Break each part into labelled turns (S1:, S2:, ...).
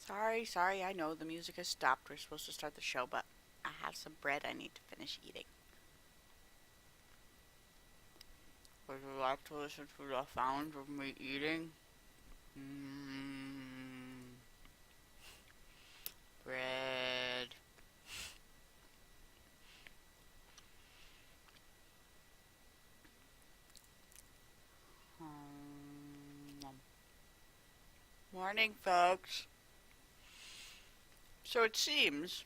S1: Sorry, I know the music has stopped. We're supposed to start the show, but I have some bread I need to finish eating. Would you like to listen to the sound of me eating? Mmm, bread. Morning, folks. So it seems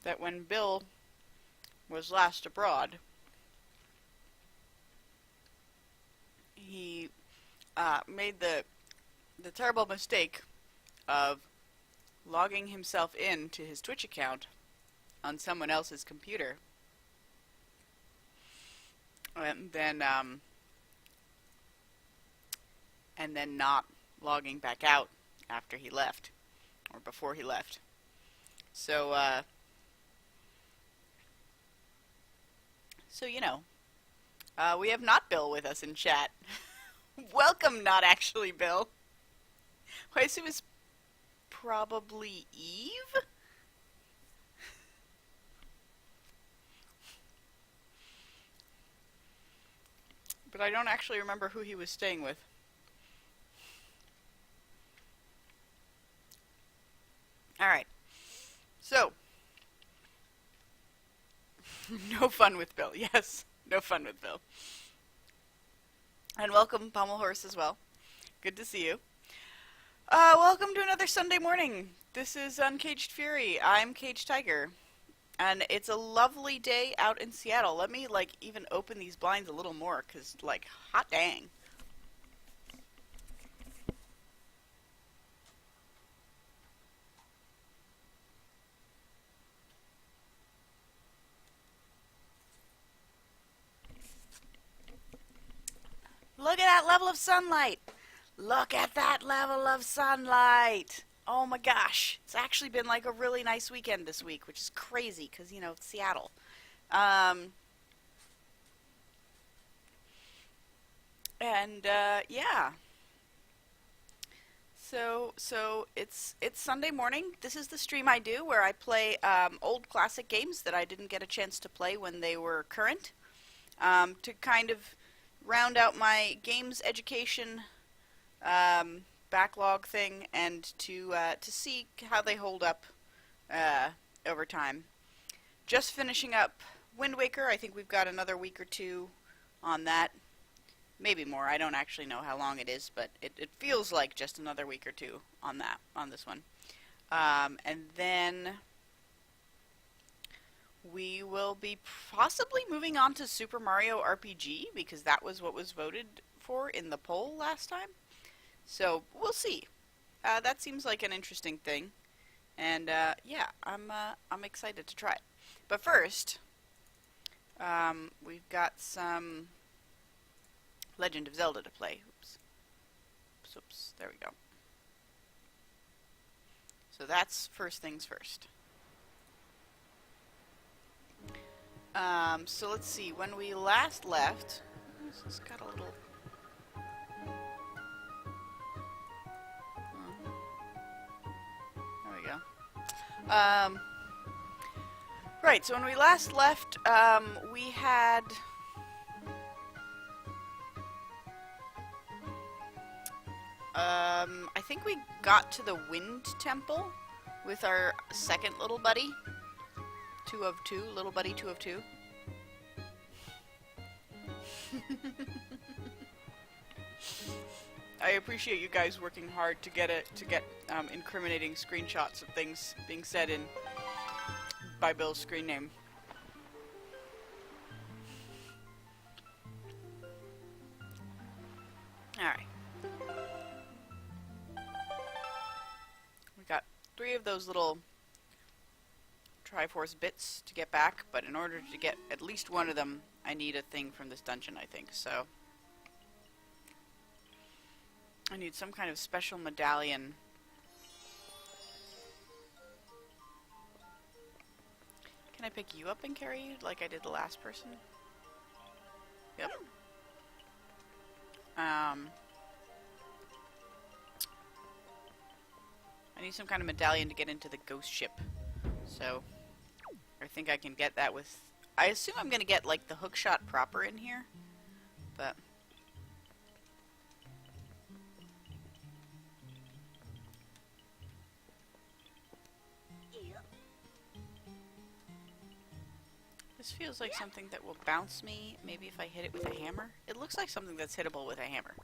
S1: that when Bill was last abroad, he made the terrible mistake of logging himself in to his Twitch account on someone else's computer, and then not logging back out after he left or before he left. So we have not Bill with us in chat. Welcome, not actually Bill. I assume it's probably Eve? But I don't actually remember who he was staying with. Alright. So. No fun with Bill. Yes, no fun with Bill. And welcome, Pommel Horse, as well. Good to see you. Welcome to another Sunday morning. This is UnKaged Fury. I'm Caged Tiger. And it's a lovely day out in Seattle. Let me, even open these blinds a little more, because, hot dang. Look at that level of sunlight. Look at that level of sunlight. Oh my gosh. It's actually been a really nice weekend this week, which is crazy because, it's Seattle. Yeah. So it's Sunday morning. This is the stream I do where I play old classic games that I didn't get a chance to play when they were current. To kind of round out my games education backlog thing, and to see how they hold up over time. Just finishing up Wind Waker. I think we've got another week or two on that. Maybe more. I don't actually know how long it is, but it feels like just another week or two on this one. And then we will be possibly moving on to Super Mario RPG, because that was what was voted for in the poll last time. So we'll see. That seems like an interesting thing, and yeah, I'm excited to try it. But first, we've got some Legend of Zelda to play. Oops, there we go. So that's first things first. So let's see, when we last left, this has got a little... There we go. Right, so when we last left, we had... I think we got to the Wind Temple with our second little buddy. 2 of 2, little buddy 2 of 2. I appreciate you guys working hard to get incriminating screenshots of things being said by Bill's screen name. Alright. We got 3 of those little Triforce bits to get back, but in order to get at least one of them, I need a thing from this dungeon, I think, so... I need some kind of special medallion. Can I pick you up and carry you like I did the last person? Yep. need some kind of medallion to get into the ghost ship. So, I think I can get that with... I assume I'm going to get, like, the hookshot proper in here. But... this feels like something that will bounce me, maybe if I hit it with a hammer. It looks like something that's hittable with a hammer.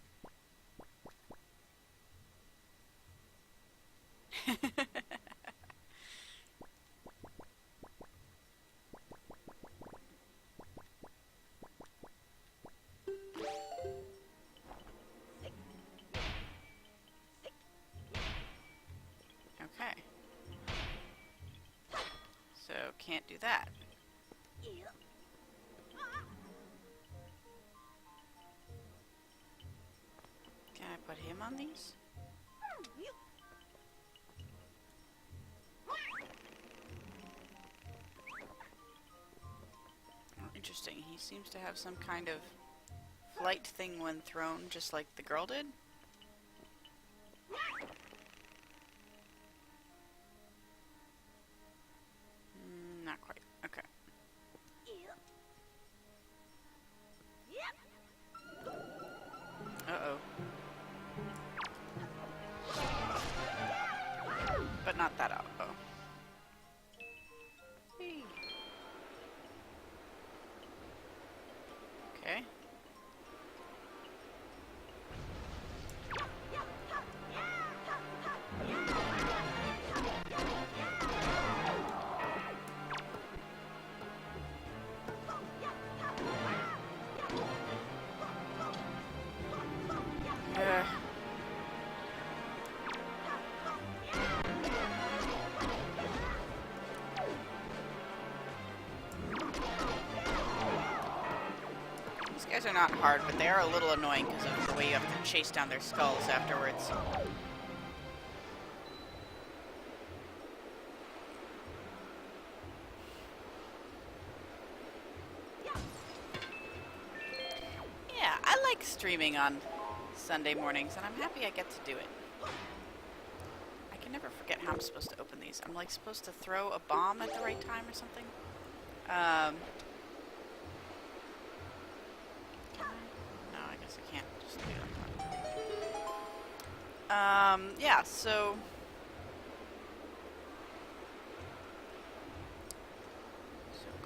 S1: Okay. So, can't do that. Can I put him on these? Oh, interesting. He seems to have some kind of flight thing when thrown, just like the girl did. Not quite. Okay. Uh-oh. But not that uh-oh. Hey. Okay. These guys are not hard, but they are a little annoying because of the way you have to chase down their skulls afterwards. Yeah, I like streaming on Sunday mornings, and I'm happy I get to do it. I can never forget how I'm supposed to open these. I'm like supposed to throw a bomb at the right time or something. No, I guess I can't just do that. Yeah, so...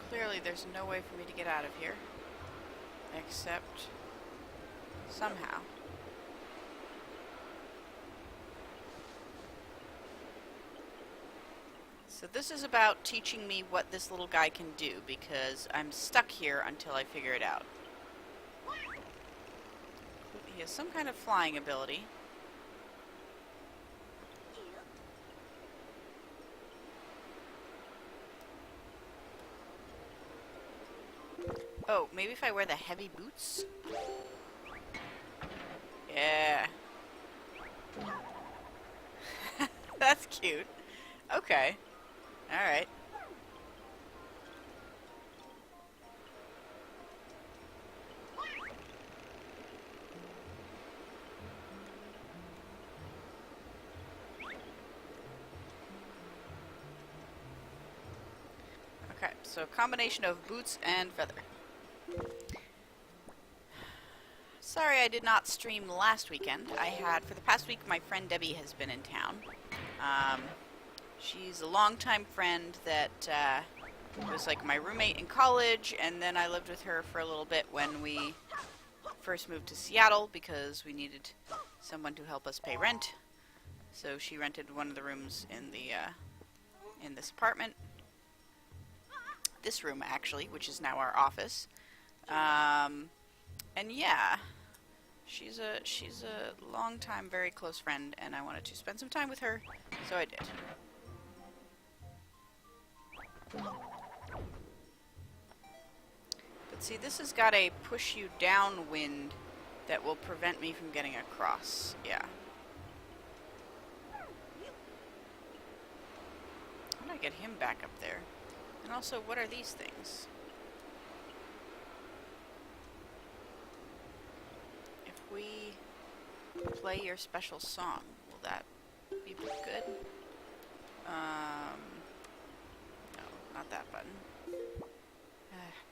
S1: clearly there's no way for me to get out of here. Except... somehow. So this is about teaching me what this little guy can do, because I'm stuck here until I figure it out. He has some kind of flying ability. Oh, maybe if I wear the heavy boots? Yeah. That's cute. Okay. Alright. Okay, so a combination of boots and feather. Sorry I did not stream last weekend. For the past week, my friend Debbie has been in town. She's a longtime friend that was like my roommate in college, and then I lived with her for a little bit when we first moved to Seattle because we needed someone to help us pay rent. So she rented one of the rooms in this apartment. This room, actually, which is now our office. And yeah, she's a long-time, very close friend, and I wanted to spend some time with her, so I did. But see, this has got a push you downwind that will prevent me from getting across. Yeah. How do I get him back up there? And also, what are these things? If we play your special song, will that be good? No, not that button.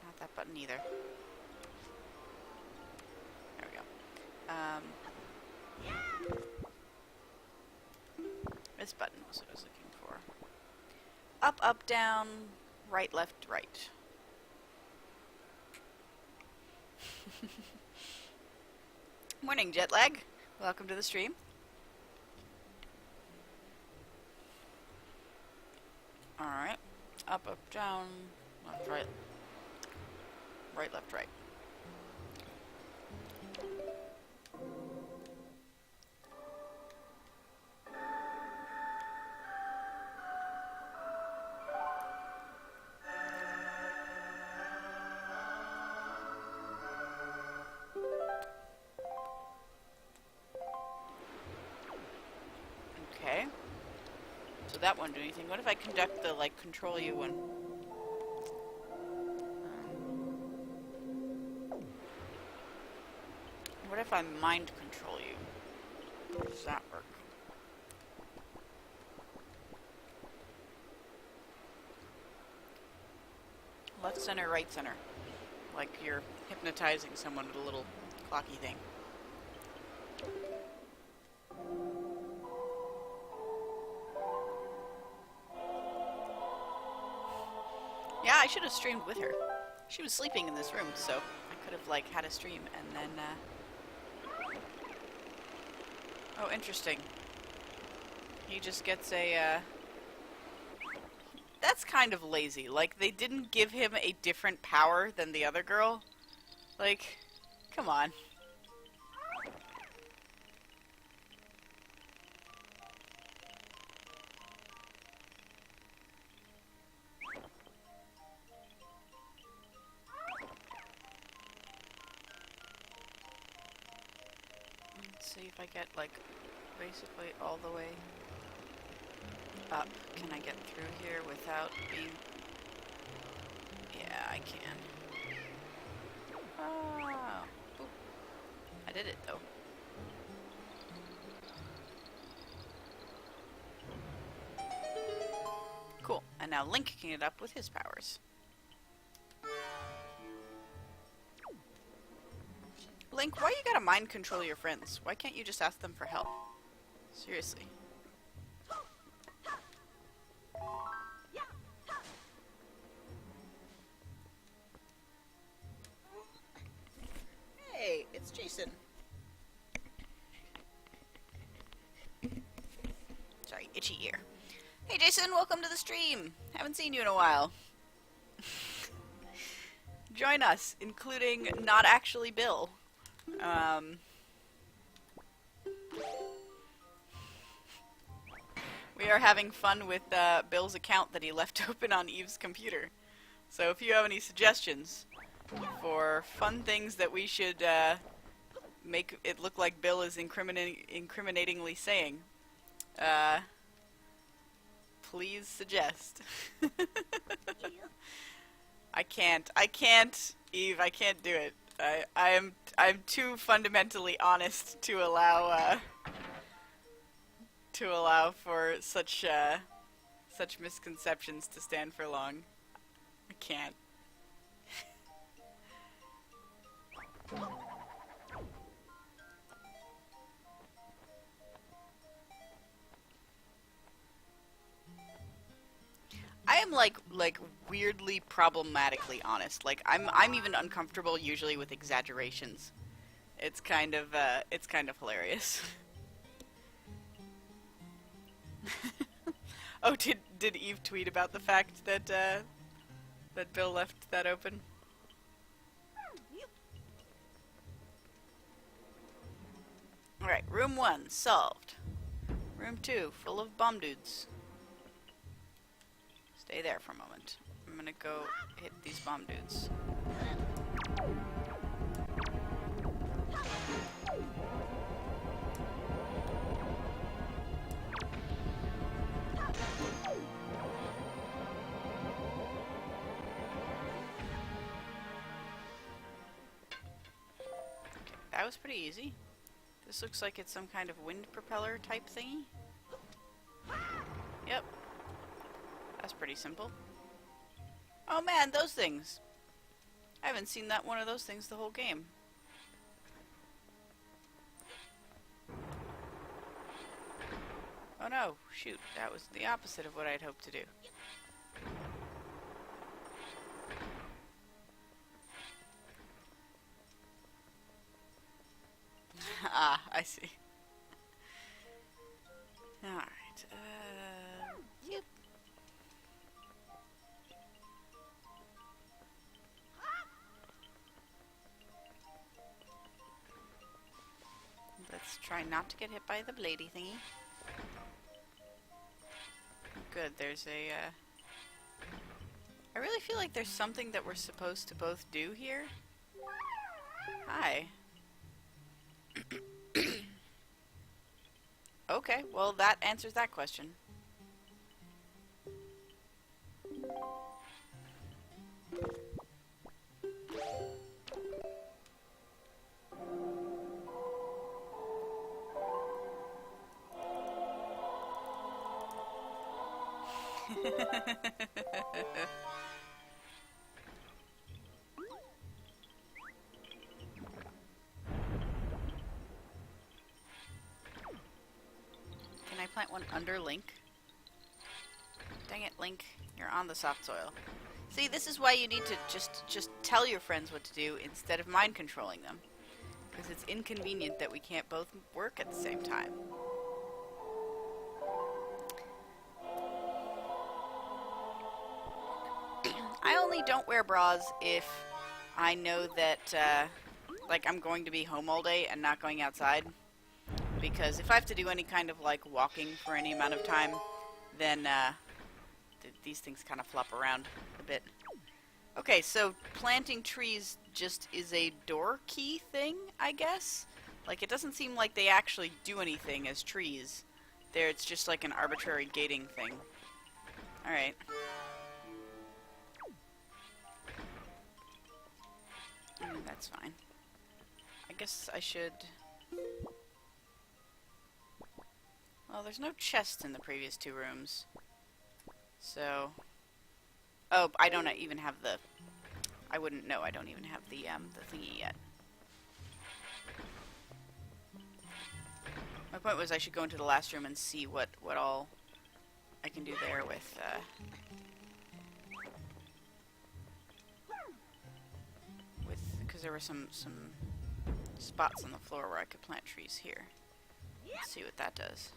S1: Not that button either. There we go. This button was what I was looking for. Up, up, down, right, left, right. Morning, Jetlag. Welcome to the stream. Alright. Up, up, down, left, right. Right, left, right. Okay. So that won't do anything. What if I conduct the, like, control you one? What if I mind control you? How does that work? Left center, right center. Like you're hypnotizing someone with a little clocky thing. Yeah, I should have streamed with her. She was sleeping in this room, so I could have, like, had a stream and then, Oh, interesting. He just gets a, That's kind of lazy. Like, they didn't give him a different power than the other girl. Like, come on. Let's see if I get, like, basically all the way up. Can I get through here without being... Yeah, I can. Oh. Oop. I did it, though. Cool. And now Link can get up with his powers. Link, why you gotta mind control your friends? Why can't you just ask them for help? Seriously. Hey, it's Jason. Sorry, itchy ear. Hey Jason, welcome to the stream. Haven't seen you in a while. Join us, including not actually Bill. We are having fun with Bill's account that he left open on Eve's computer. So if you have any suggestions for fun things that we should make it look like Bill is incriminatingly saying, please suggest. I can't, Eve, I can't do it. I'm too fundamentally honest to allow for such misconceptions to stand for long. I can't. I am like weirdly problematically honest. Like I'm even uncomfortable usually with exaggerations. It's kind of hilarious. Oh, did Eve tweet about the fact that that Bill left that open? Alright, room 1, solved. Room 2, full of bomb dudes. Stay there for a moment. I'm gonna go hit these bomb dudes. That was pretty easy. This looks like it's some kind of wind propeller type thingy. Yep. That's pretty simple. Oh man, those things! I haven't seen that one of those things the whole game. Oh no, shoot, that was the opposite of what I'd hoped to do. Ah, I see. Alright, yep. Let's try not to get hit by the bladey thingy. Good, there's a, I really feel like there's something that we're supposed to both do here. Hi. Okay, well that answers that question. Can I plant one under Link? Dang it, Link. You're on the soft soil. See, this is why you need to just tell your friends what to do instead of mind controlling them. Because it's inconvenient that we can't both work at the same time. I only don't wear bras if I know that, like, I'm going to be home all day and not going outside. Because if I have to do any kind of, like, walking for any amount of time, then, these things kind of flop around a bit. Okay, so planting trees just is a door key thing, I guess? Like, it doesn't seem like they actually do anything as trees. It's just like an arbitrary gating thing. Alright. That's fine. I guess I should... Well, there's no chest in the previous two rooms. So... Oh, I don't even have the... I wouldn't know. I don't even have the thingy yet. My point was I should go into the last room and see what all I can do there with, because there were some spots on the floor where I could plant trees here. Let's see what that does.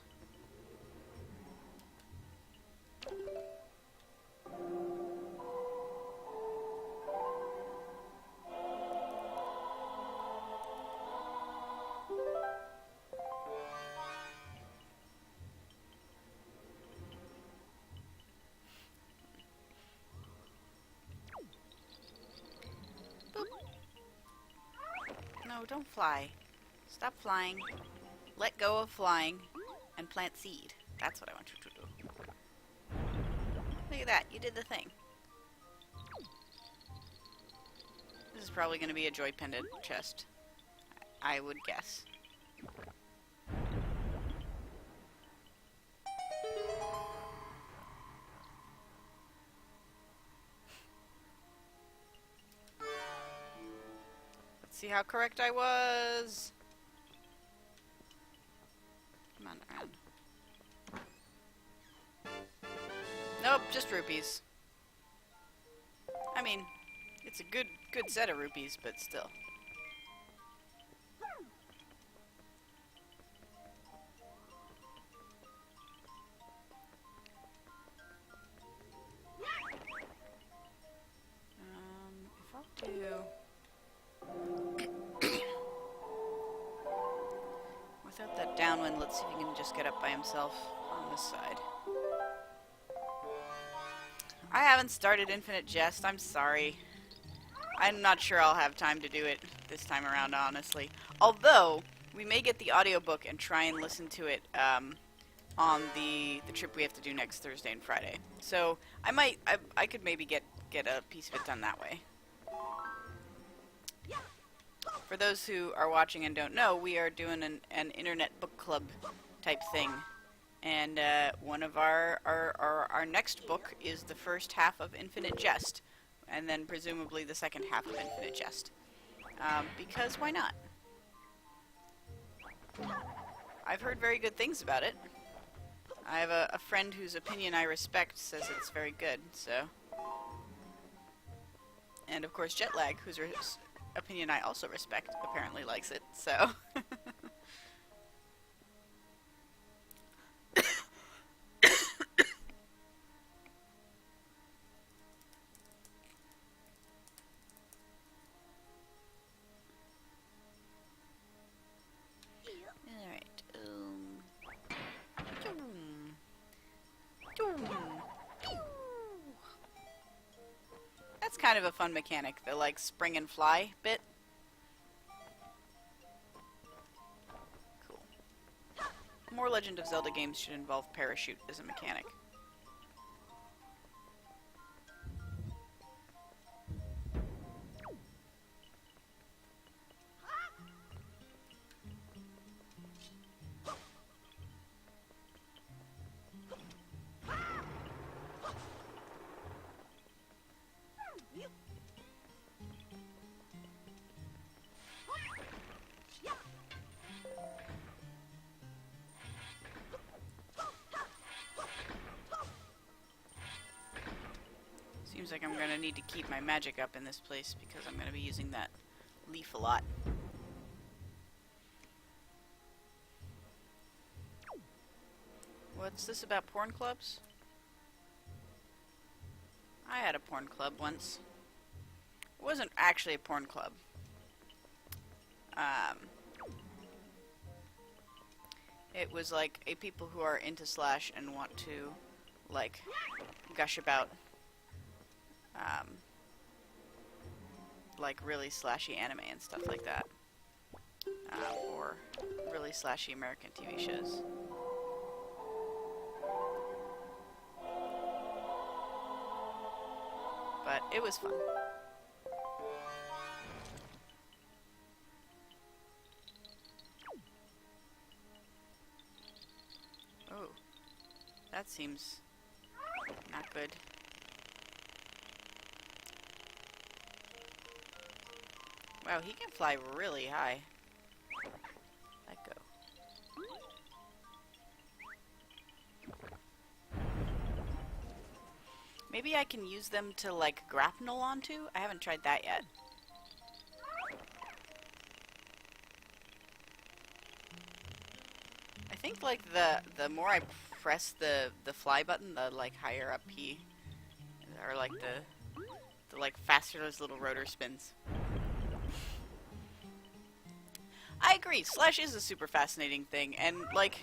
S1: No, don't fly. Stop flying. Let go of flying and plant seed. That's what I want you to do. Look at that. You did the thing. This is probably going to be a joy pendant chest. I would guess. See how correct I was. Come on, around. Nope, just rupees. I mean, it's a good set of rupees, but still. If I'll do... Without that downwind, let's see if he can just get up by himself on this side. I haven't started Infinite Jest, I'm sorry. I'm not sure I'll have time to do it this time around, honestly. Although, we may get the audiobook and try and listen to it on the trip we have to do next Thursday and Friday. So, I could maybe get a piece of it done that way. For those who are watching and don't know, we are doing an internet book club type thing. And one of our next book is the first half of Infinite Jest, and then presumably the second half of Infinite Jest. Because why not? I've heard very good things about it. I have a friend whose opinion I respect says it's very good, so... And of course Jetlag, whose opinion I also respect, apparently likes it, so... That's kind of a fun mechanic, the like spring and fly bit. Cool. More Legend of Zelda games should involve parachute as a mechanic. Seems like I'm gonna need to keep my magic up in this place because I'm gonna be using that leaf a lot. What's this about porn clubs? I had a porn club once. It wasn't actually a porn club. It was like a people who are into Slash and want to, like, gush about, like, really slashy anime and stuff like that. Or really slashy American TV shows. But it was fun. Oh, that seems not good. Wow, he can fly really high. Let go. Maybe I can use them to, like, grapnel onto? I haven't tried that yet. I think, like, the more I press the fly button, the, like, higher up he... Or, like, the like, faster those little rotor spins. I agree, Slash is a super fascinating thing, and, like...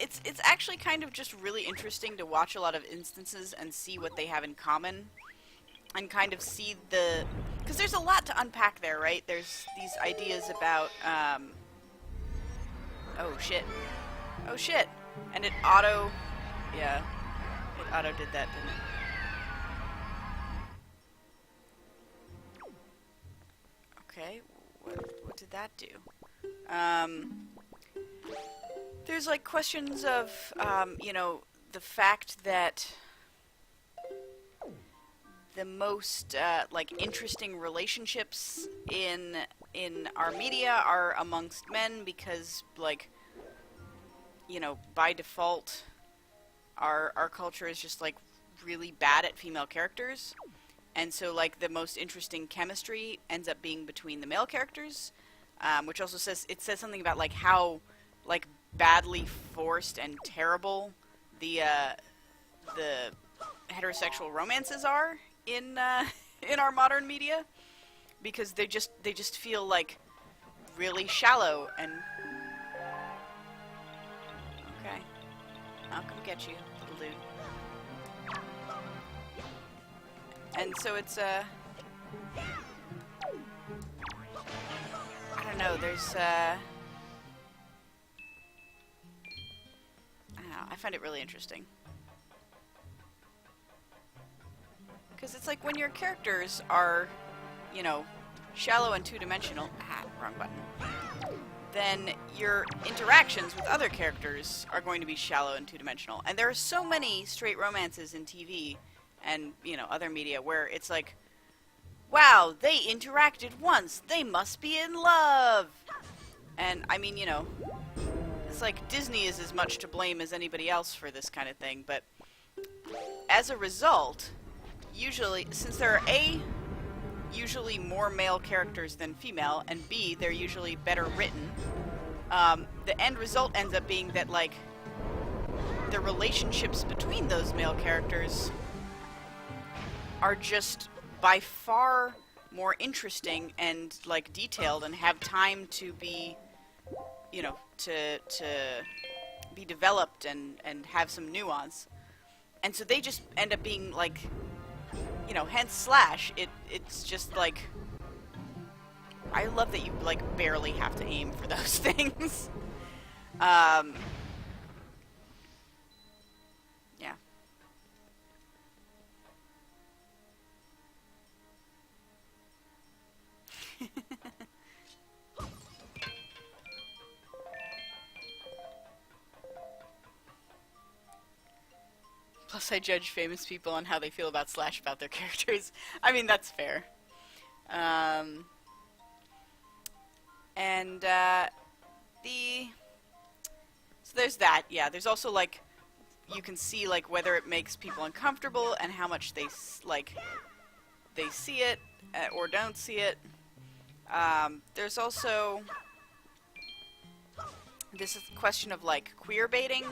S1: It's actually kind of just really interesting to watch a lot of instances and see what they have in common. And kind of see the... Because there's a lot to unpack there, right? There's these ideas about, Oh, shit. Oh, shit! And it auto... Yeah. It auto did that, didn't it? Okay, what did that do? There's, like, questions of, you know, the fact that the most, like, interesting relationships in our media are amongst men because, like, you know, by default, our culture is just, like, really bad at female characters. And so, like, the most interesting chemistry ends up being between the male characters, which also says, it says something about, like, how, like, badly forced and terrible the heterosexual romances are in our modern media, because they just feel like really shallow and okay, I'll come get you, little dude. And so it's I don't know, there's I find it really interesting. Because it's like when your characters are, you know, shallow and two-dimensional... Ah, wrong button. then your interactions with other characters are going to be shallow and two-dimensional. And there are so many straight romances in TV and, you know, other media where it's like, wow, they interacted once, they must be in love! And, I mean, you know, it's like Disney is as much to blame as anybody else for this kind of thing, but as a result, usually, since there are usually more male characters than female, and B, they're usually better written, the end result ends up being that, like, the relationships between those male characters are just by far more interesting and, like, detailed and have time to be, you know, to be developed and have some nuance. And so they just end up being, like, you know, hence Slash, it's just, like, I love that you, like, barely have to aim for those things. Yeah. Plus, I judge famous people on how they feel about Slash about their characters. I mean, that's fair. So there's that, yeah. There's also, like, you can see, like, whether it makes people uncomfortable and how much they see it or don't see it. There's also this question of, like, queer baiting,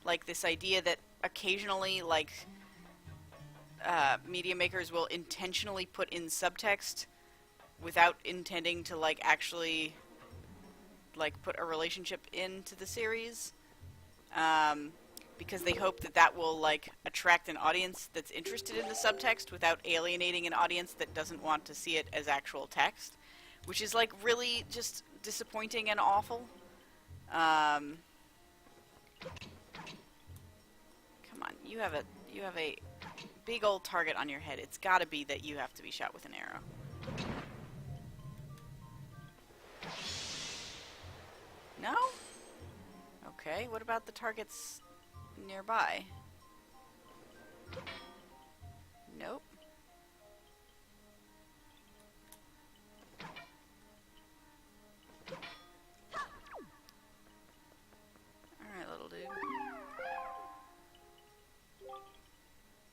S1: like this idea that occasionally, like, media makers will intentionally put in subtext without intending to, like, actually, like, put a relationship into the series, because they hope that that will, like, attract an audience that's interested in the subtext without alienating an audience that doesn't want to see it as actual text, which is, like, really just disappointing and awful. Come on, you have a big old target on your head. It's gotta be that you have to be shot with an arrow. No? Okay, what about the targets nearby? Nope. Alright, little dude.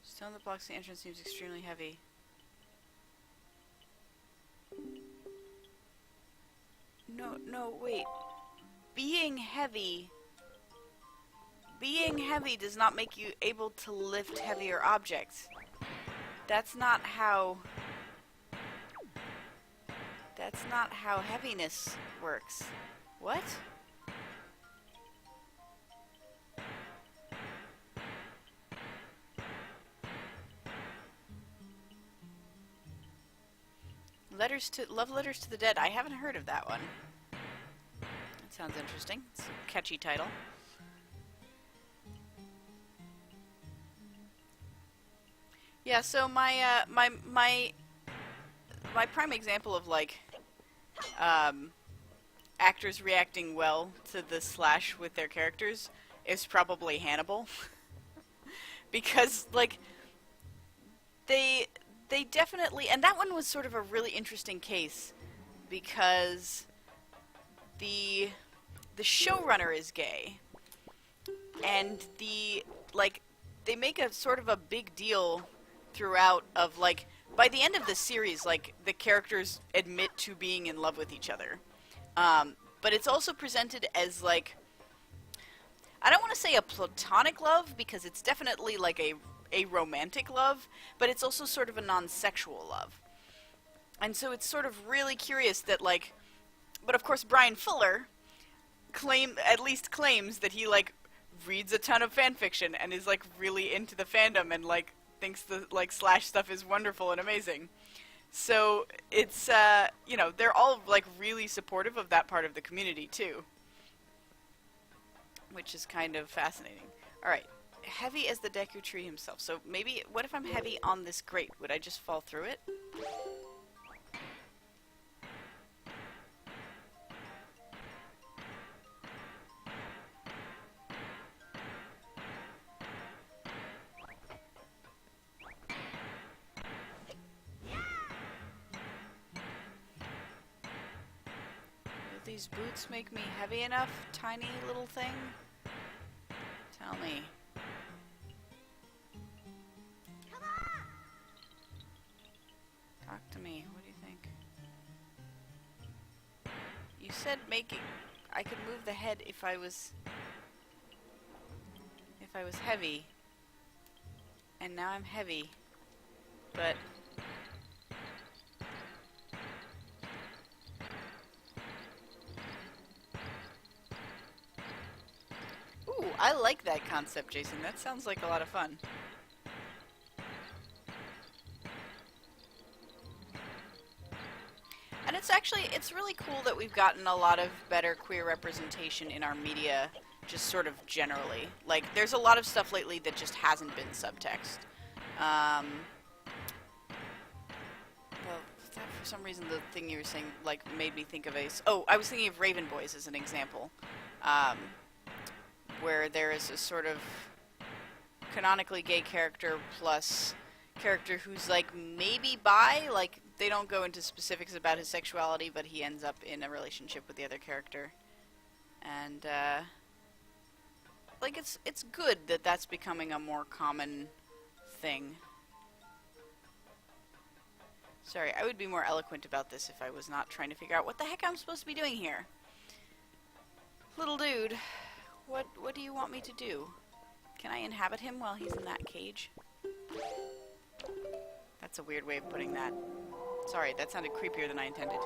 S1: Stone that blocks the entrance seems extremely heavy. No, wait. Being heavy does not make you able to lift heavier objects. That's not how heaviness works. What? Love Letters to the Dead. I haven't heard of that one. That sounds interesting. It's a catchy title. Yeah, so my prime example of, like, actors reacting well to the Slash with their characters is probably Hannibal. Because, like, they definitely, and that one was sort of a really interesting case because the showrunner is gay, and they make a sort of a big deal throughout of, like, by the end of the series, like, the characters admit to being in love with each other. But it's also presented as, like, I don't want to say a platonic love, because it's definitely, like, a romantic love, but it's also sort of a non-sexual love. And so it's sort of really curious that, like, but of course Brian Fuller claims that he, like, reads a ton of fanfiction and is, like, really into the fandom and, like, thinks the, like, Slash stuff is wonderful and amazing. So it's, you know, they're all, like, really supportive of that part of the community too, which is kind of fascinating. Alright. Heavy as the Deku Tree himself. So maybe, what if I'm heavy on this grate? Would I just fall through it? these boots make me heavy enough, tiny little thing? Tell me. Talk to me. What do you think? You said making... I could move the head if I was heavy. And now I'm heavy. But... Ooh, I like that concept, Jason. That sounds like a lot of fun. And it's really cool that we've gotten a lot of better queer representation in our media, just sort of generally. Like, there's a lot of stuff lately that just hasn't been subtext. Well, for some reason the thing you were saying, like, made me think of I was thinking of Raven Boys as an example. Where there is a sort of canonically gay character plus character who's like maybe bi, like they don't go into specifics about his sexuality, but he ends up in a relationship with the other character. And like it's good that that's becoming a more common thing. Sorry, I would be more eloquent about this if I was not trying to figure out what the heck I'm supposed to be doing here. Little dude. What do you want me to do? Can I inhabit him while he's in that cage? That's a weird way of putting that. Sorry, that sounded creepier than I intended.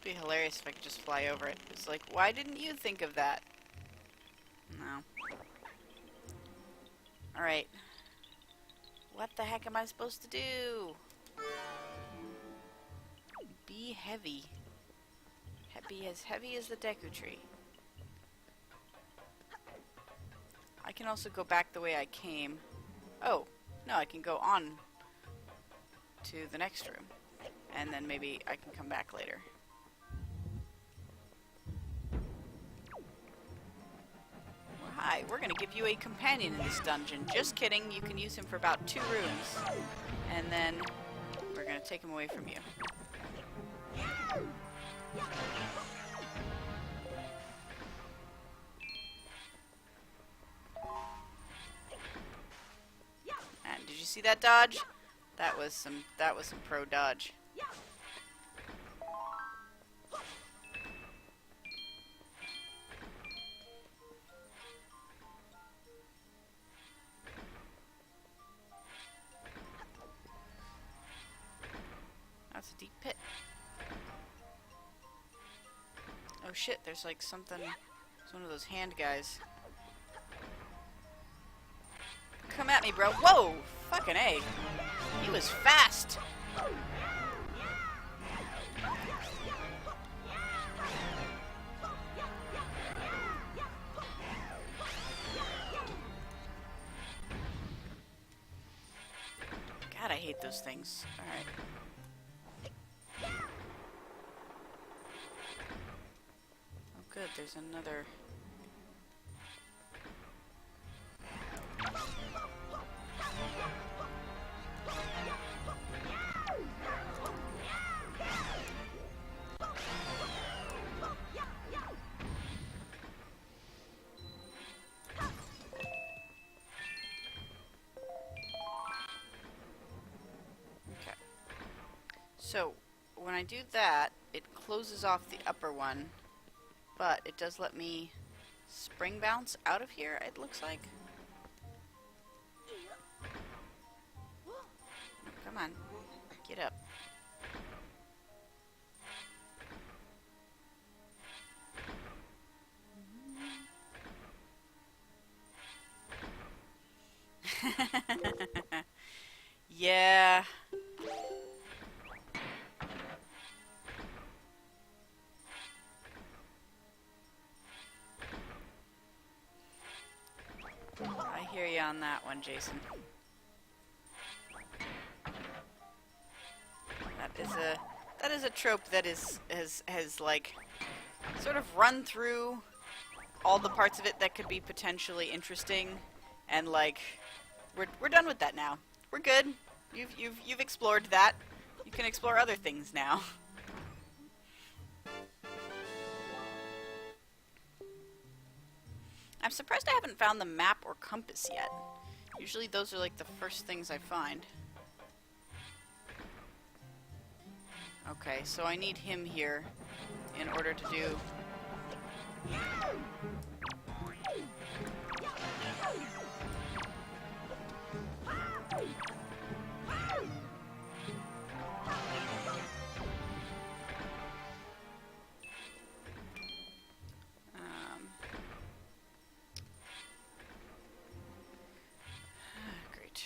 S1: It'd be hilarious if I could just fly over it. It's like, why didn't you think of that? No. Alright. What the heck am I supposed to do? Be heavy. Be as heavy as the Deku Tree. I can also go back the way I came. Oh, no, I can go on to the next room. And then maybe I can come back later. Hi, we're gonna give you a companion in this dungeon. Just kidding, you can use him for about 2 rooms. And then we're gonna take him away from you. And did you see that dodge? That was some pro dodge. That's a deep pit. Oh shit, there's like something. It's one of those hand guys. Come at me, bro. Whoa! Fucking A. He was fast! God, I hate those things. Alright. Oh good, there's another... So, when I do that, it closes off the upper one, but it does let me spring bounce out of here, it looks like. Come on, get up. Yeah. I hear you on that one, Jason. is a trope that has like sort of run through all the parts of it that could be potentially interesting, and like we're done with that now. We're good. You've explored that. You can explore other things now. I'm surprised I haven't found the map or compass yet. Usually those are like the first things I find. Okay, so I need him here in order to do... Great.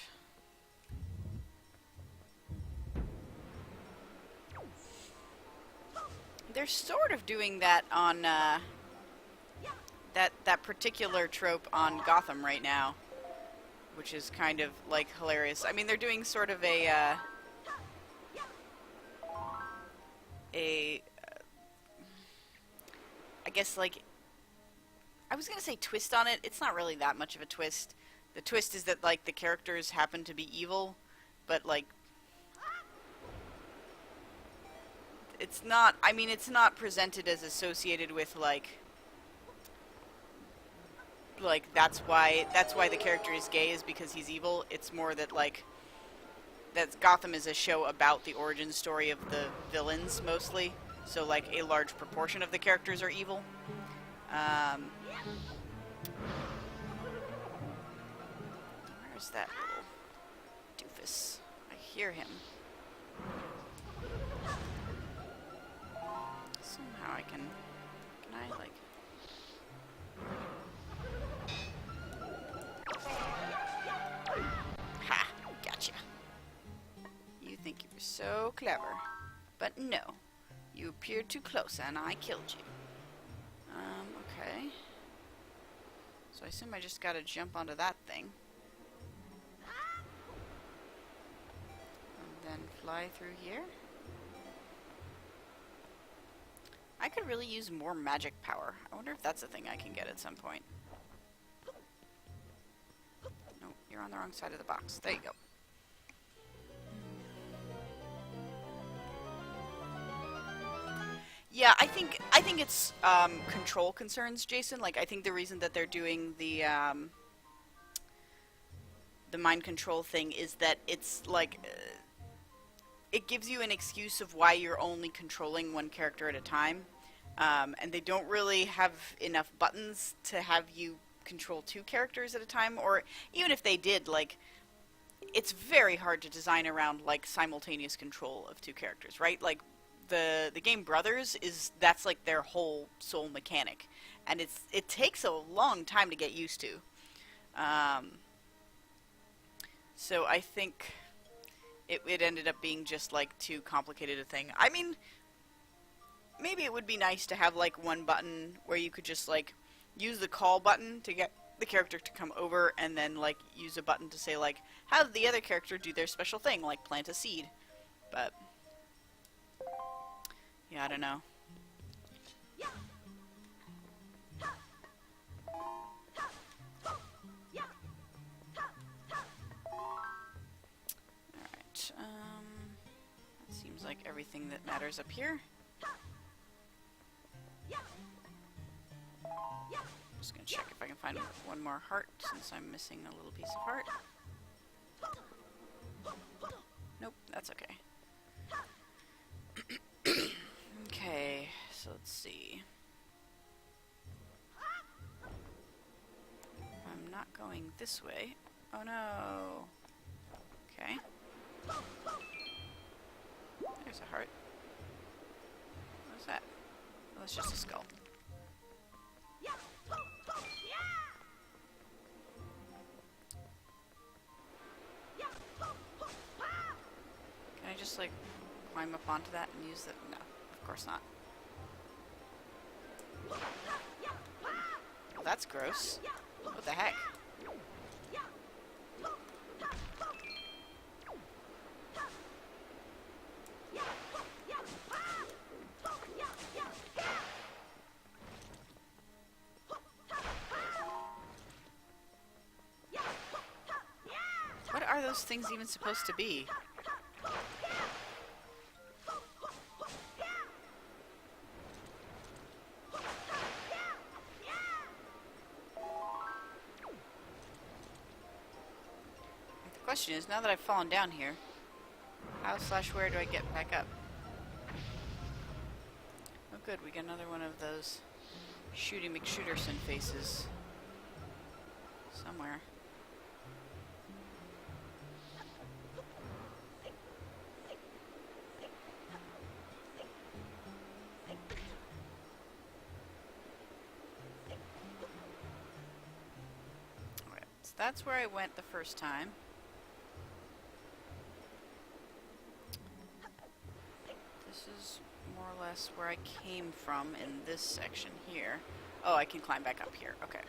S1: They're sort of doing that on that particular trope on Gotham right now, which is kind of like hilarious. I mean, they're doing sort of a I guess like, I was gonna say twist on it. It's not really that much of a twist. The twist is that like the characters happen to be evil, but like it's not, I mean, it's not presented as associated with like that's why the character is gay, is because he's evil. It's more that like that Gotham is a show about the origin story of the villains mostly. So like a large proportion of the characters are evil. Where's that little doofus? I hear him. Somehow I can I like... Ha! Gotcha. You think you were so clever. But no. You appeared too close and I killed you. Okay. So I assume I just gotta jump onto that thing. And then fly through here. I could really use more magic power. I wonder if that's a thing I can get at some point. Nope, you're on the wrong side of the box. There you go. Yeah, I think it's control concerns, Jason. Like, I think the reason that they're doing the mind control thing is that it's like it gives you an excuse of why you're only controlling one character at a time, and they don't really have enough buttons to have you control two characters at a time. Or even if they did, like, it's very hard to design around like simultaneous control of two characters, right? Like, the game Brothers that's like their whole sole mechanic, and it takes a long time to get used to. So I think it ended up being just like too complicated a thing. I mean, maybe it would be nice to have like one button where you could just like use the call button to get the character to come over, and then like use a button to say like have the other character do their special thing, like plant a seed. But yeah, I don't know. Alright, that seems like everything that matters up here. Just gonna check if I can find one more heart, since I'm missing a little piece of heart. Nope, that's okay. Okay, so let's see. I'm not going this way. Oh no. Okay. There's a heart. What is that? Oh, that's just a skull. Can I just like climb up onto that and use it? No, of course not. Well, that's gross. What the heck? those things even supposed to be? The question is, now that I've fallen down here, how/where do I get back up? Oh good, we get another one of those Shooty McShooterson faces somewhere. Okay, so that's where I went the first time. This is more or less where I came from in this section here. Oh, I can climb back up here. Okay.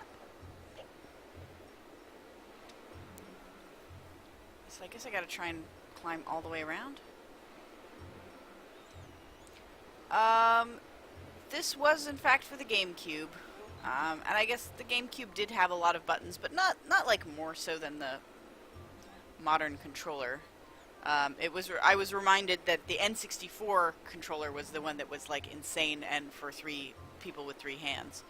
S1: So I guess I gotta try and climb all the way around. This was in fact for the GameCube. And I guess the GameCube did have a lot of buttons, but not like more so than the modern controller. I was reminded that the N64 controller was the one that was like insane and for 3 people with 3 hands.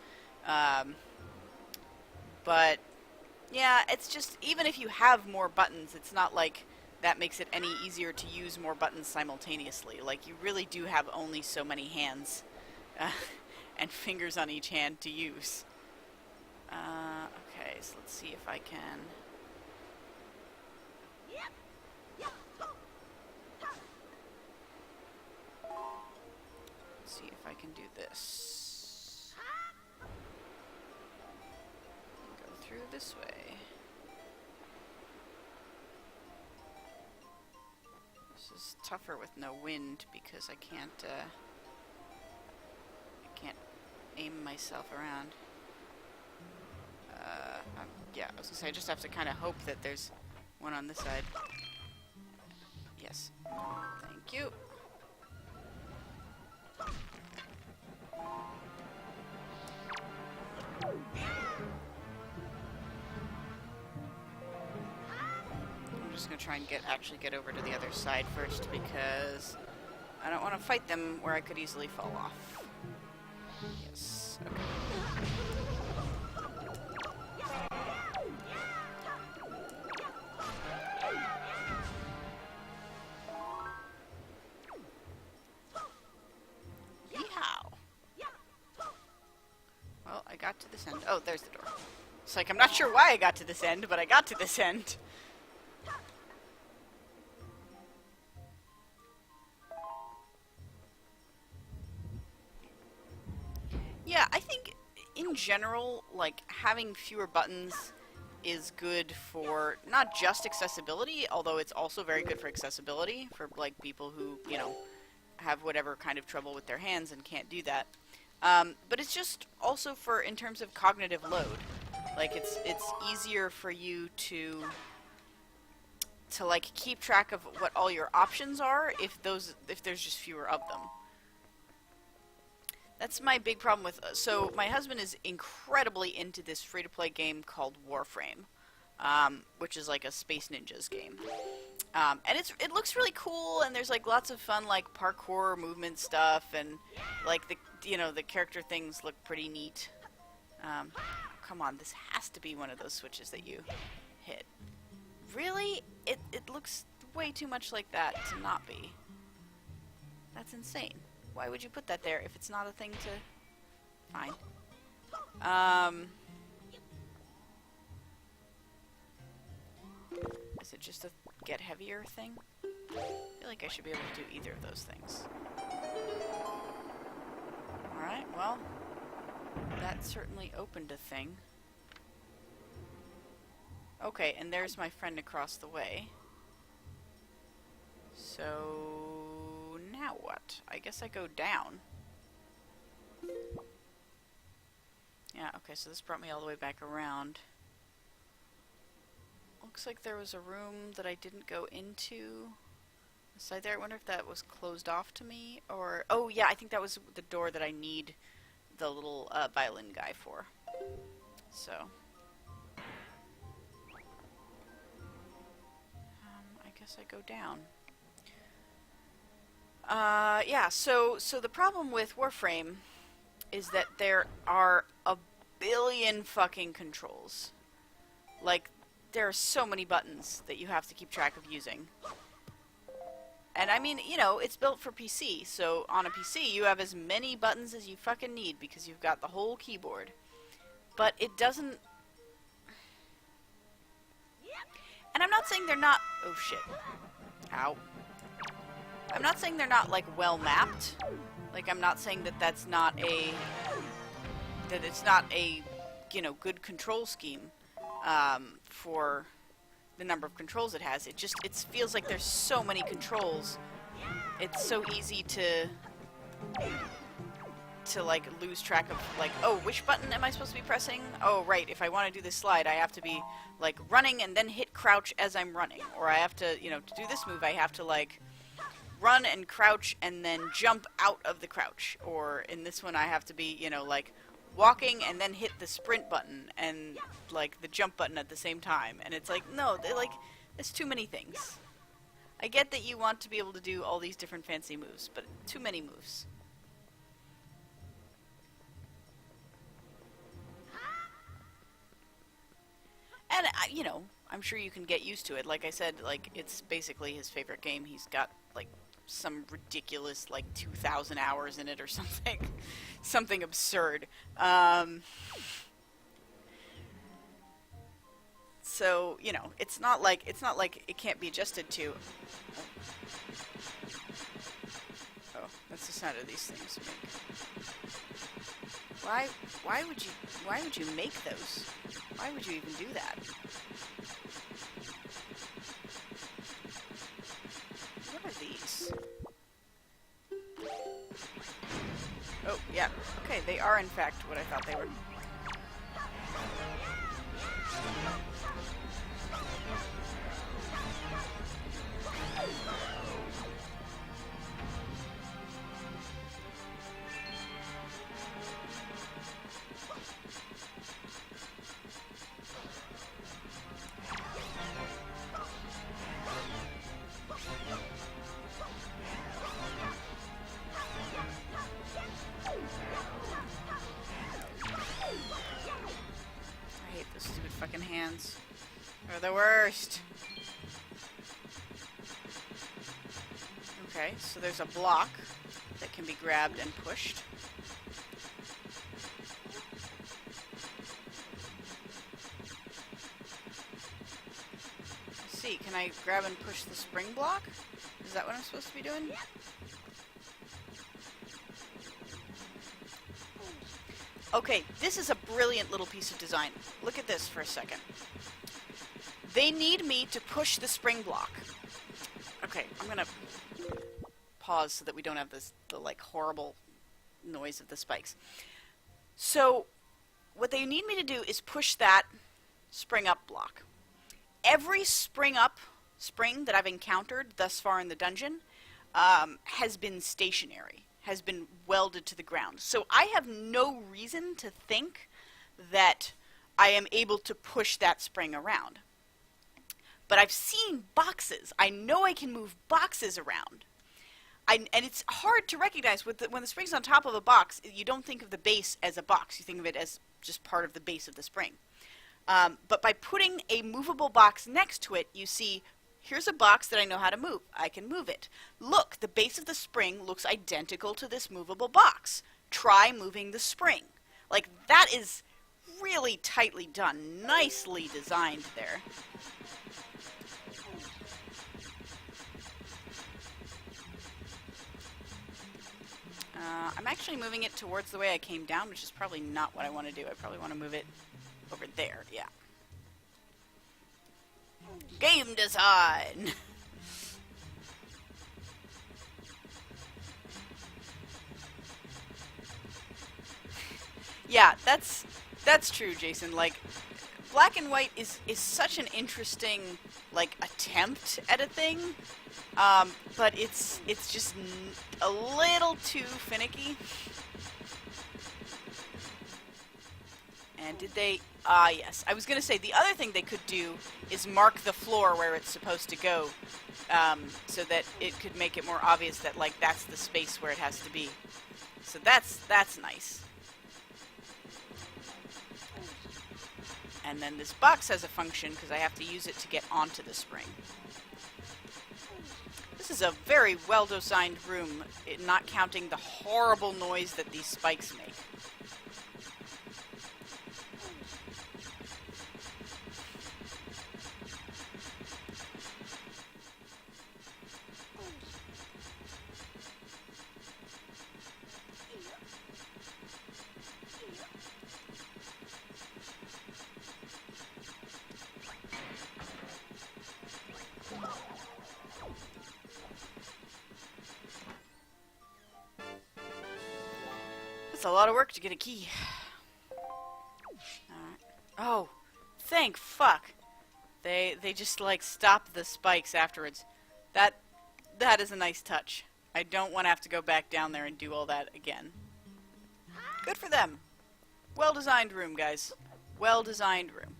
S1: But yeah, it's just, even if you have more buttons, it's not like that makes it any easier to use more buttons simultaneously. Like, you really do have only so many hands and fingers on each hand to use. Okay, so let's see if I can... Let's see if I can do this. Go through this way. This is tougher with no wind because I can't aim myself around. Yeah, I was gonna say, I just have to kind of hope that there's one on this side. Yes. Thank you. I'm just gonna try and actually get over to the other side first because I don't want to fight them where I could easily fall off. Yes. Okay. Yeehaw! Well, I got to this end. Oh, there's the door. It's like, I'm not sure why I got to this end, but I got to this end. Yeah, I think in general, like, having fewer buttons is good for not just accessibility, although it's also very good for accessibility for, like, people who, you know, have whatever kind of trouble with their hands and can't do that. But it's just also for, in terms of cognitive load. Like, it's easier for you to like, keep track of what all your options are if there's just fewer of them. That's my big problem with... So, my husband is incredibly into this free-to-play game called Warframe, which is like a Space Ninjas game. And it looks really cool, and there's like lots of fun like parkour movement stuff, and like the character things look pretty neat. Come on, this has to be one of those switches that you hit. Really? It looks way too much like that to not be. That's insane. Why would you put that there if it's not a thing to... Fine. Is it just a get heavier thing? I feel like I should be able to do either of those things. Alright, well, that certainly opened a thing. Okay, and there's my friend across the way. So... now what? I guess I go down. Yeah, okay, so this brought me all the way back around. Looks like there was a room that I didn't go into. Side there, I wonder if that was closed off to me, or... Oh, yeah, I think that was the door that I need the little violin guy for. So... guess I go down. Yeah, so the problem with Warframe is that there are a billion fucking controls. Like, there are so many buttons that you have to keep track of using. And I mean, you know, it's built for PC, so on a PC you have as many buttons as you fucking need because you've got the whole keyboard. But it doesn't... And I'm not saying they're not... Oh shit. Ow. I'm not saying they're not, like, well mapped. Like, I'm not saying that that's not a... that it's not a, you know, good control scheme for the number of controls it has. It just, it feels like there's so many controls. It's so easy to like lose track of, like, oh, which button am I supposed to be pressing? Oh, right, if I want to do this slide, I have to be, like, running and then hit crouch as I'm running. Or I have to, you know, to do this move, I have to, like, run and crouch and then jump out of the crouch. Or in this one, I have to be, you know, like, walking and then hit the sprint button and, like, the jump button at the same time. And it's like, no, they're like, there's too many things. I get that you want to be able to do all these different fancy moves, but too many moves. And, you know, I'm sure you can get used to it. Like I said, like, it's basically his favorite game. He's got, like, some ridiculous, like, 2,000 hours in it or something. Something absurd. So, you know, it's not like it can't be adjusted to. Oh, that's the sound of these things make. Why would you make those? Why would you even do that? What are these? Oh, yeah. Okay, they are in fact what I thought they were. Fucking hands are the worst. Okay, so there's a block that can be grabbed and pushed. Let's see, can I grab and push the spring block? Is that what I'm supposed to be doing? Okay, this is a brilliant little piece of design. Look at this for a second. They need me to push the spring block. Okay, I'm gonna pause so that we don't have the like horrible noise of the spikes. So, what they need me to do is push that spring up block. Every spring that I've encountered thus far in the dungeon has been stationary. Has been welded to the ground. So I have no reason to think that I am able to push that spring around. But I've seen boxes. I know I can move boxes around. And it's hard to recognize when the spring's on top of a box, you don't think of the base as a box. You think of it as just part of the base of the spring. But by putting a movable box next to it, you see, here's a box that I know how to move. I can move it. Look, the base of the spring looks identical to this movable box. Try moving the spring. Like, that is really tightly done. Nicely designed there. I'm actually moving it towards the way I came down, which is probably not what I want to do. I probably want to move it over there, yeah. Game design! Yeah, that's true, Jason. Like, black and white is such an interesting, like, attempt at a thing, but it's just a little too finicky. And did they... Ah, yes. I was going to say, the other thing they could do is mark the floor where it's supposed to go, so that it could make it more obvious that, like, that's the space where it has to be. So that's nice. And then this box has a function, because I have to use it to get onto the spring. This is a very well-designed room, not counting the horrible noise that these spikes make. That's a lot of work to get a key. Alright. Oh, thank fuck. They just like stop the spikes afterwards. That is a nice touch. I don't want to have to go back down there and do all that again. Good for them. Well-designed room, guys. Well-designed room.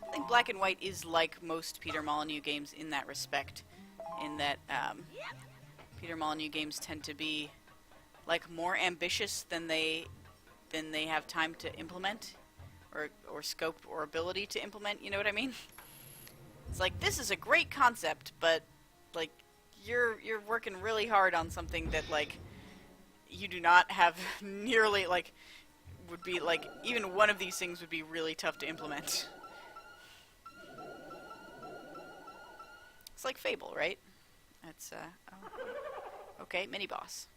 S1: I think Black and White is like most Peter Molyneux games in that respect. In that Peter Molyneux games tend to be like more ambitious than they have time to implement, or scope or ability to implement. You know what I mean? It's like, this is a great concept, but like you're working really hard on something that like you do not have nearly, like, would be like, even one of these things would be really tough to implement. It's like Fable, right? It's, oh. Okay, mini-boss.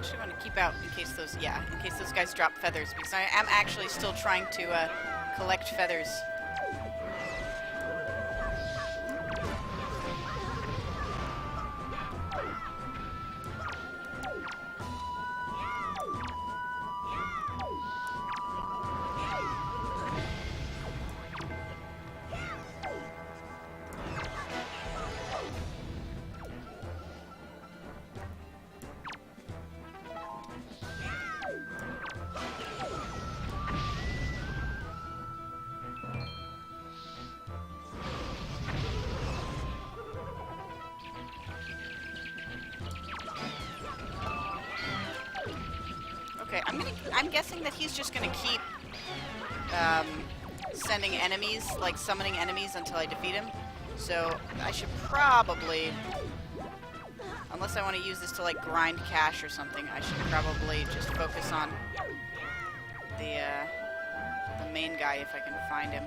S1: I want to keep out in case those, in case those guys drop feathers, because I am actually still trying to collect feathers. Okay, I'm guessing that he's just gonna keep sending enemies, like summoning enemies until I defeat him. So I should probably, unless I want to use this to like grind cash or something, I should probably just focus on the main guy if I can find him.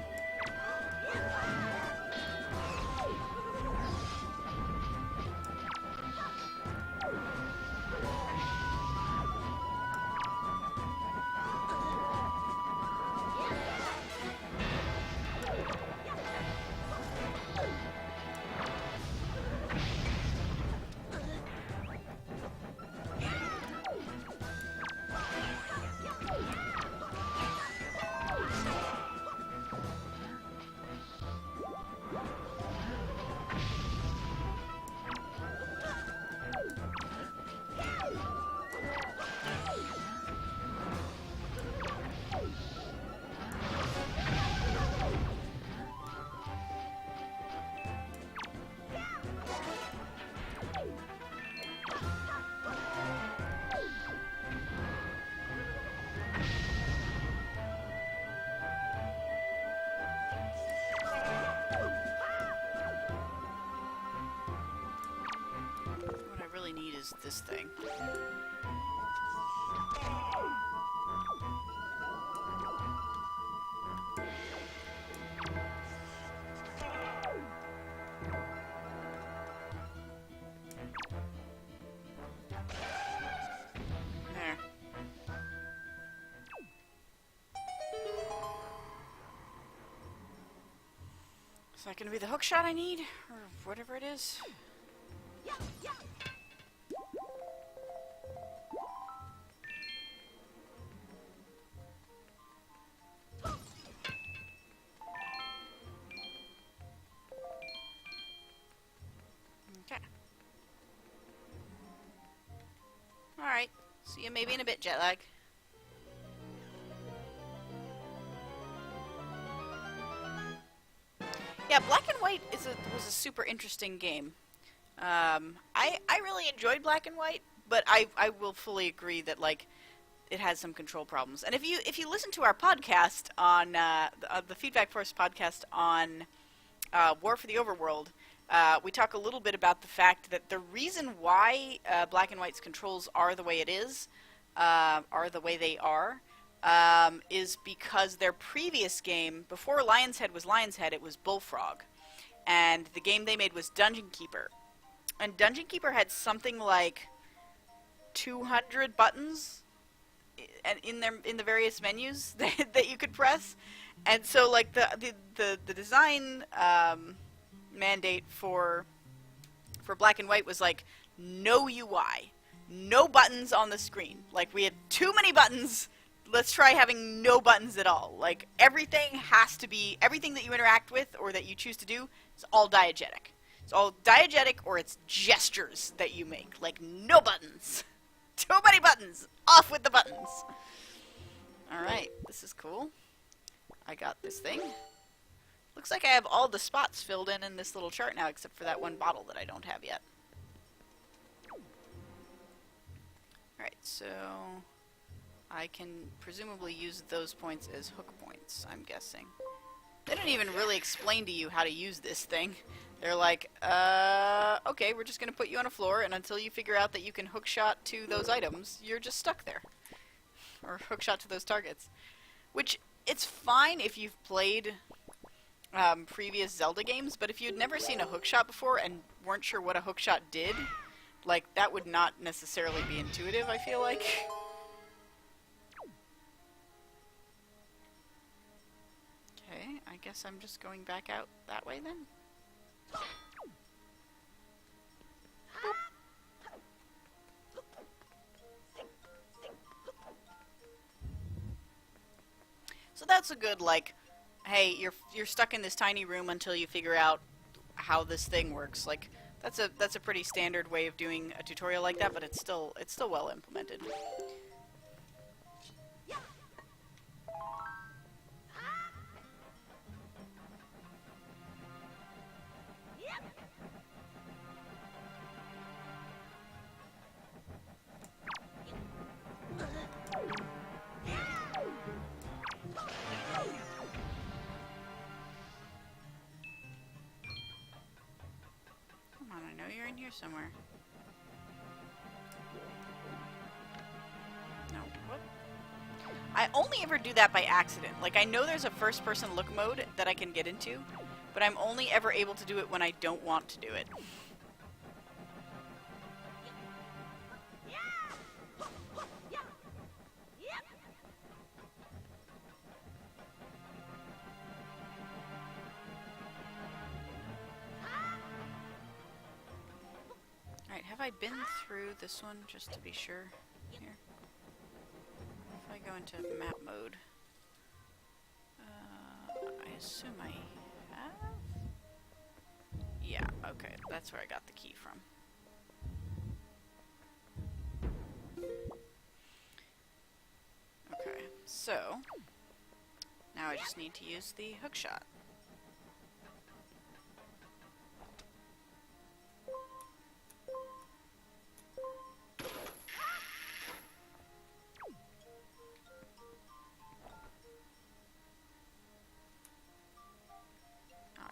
S1: Need is this thing. Is that gonna be the hook shot I need? Or whatever it is? Okay. Alright. See you maybe in a bit, jet lag. Yeah, Black and White was a super interesting game. I really enjoyed Black and White, but I will fully agree that like it has some control problems. And if you listen to our podcast on the Feedback Force podcast on War for the Overworld, we talk a little bit about the fact that the reason why Black and White's controls are the way it is, are the way they are, is because their previous game, before Lion's Head was Lion's Head, it was Bullfrog. And the game they made was Dungeon Keeper. And Dungeon Keeper had something like 200 buttons in the various menus that you could press. And so like the design mandate for Black and White was like no UI, no buttons on the screen. Like we had too many buttons. Let's try having no buttons at all. Like everything that you interact with or that you choose to do is all diegetic. It's all diegetic or it's gestures that you make. Like no buttons. Too many buttons. Off with the buttons. Alright, this is cool. I got this thing. Looks like I have all the spots filled in this little chart now except for that one bottle that I don't have yet. Alright, so I can presumably use those points as hook points, I'm guessing. They don't even really explain to you how to use this thing. They're like, okay, we're just going to put you on a floor, and until you figure out that you can hookshot to those items, you're just stuck there. Or hookshot to those targets. Which, it's fine if you've played previous Zelda games, but if you'd never seen a hookshot before and weren't sure what a hookshot did, like, that would not necessarily be intuitive, I feel like. Okay, I guess I'm just going back out that way then. So that's a good, like, hey, you're stuck in this tiny room until you figure out how this thing works. Like, that's a pretty standard way of doing a tutorial like that, but it's still well implemented. You're in here somewhere. No, what? I only ever do that by accident. Like, I know there's a first-person look mode that I can get into, but I'm only ever able to do it when I don't want to do it. Have I been through this one just to be sure? Here. If I go into map mode, I assume I have? Yeah, okay, that's where I got the key from. Okay, so now I just need to use the hookshot.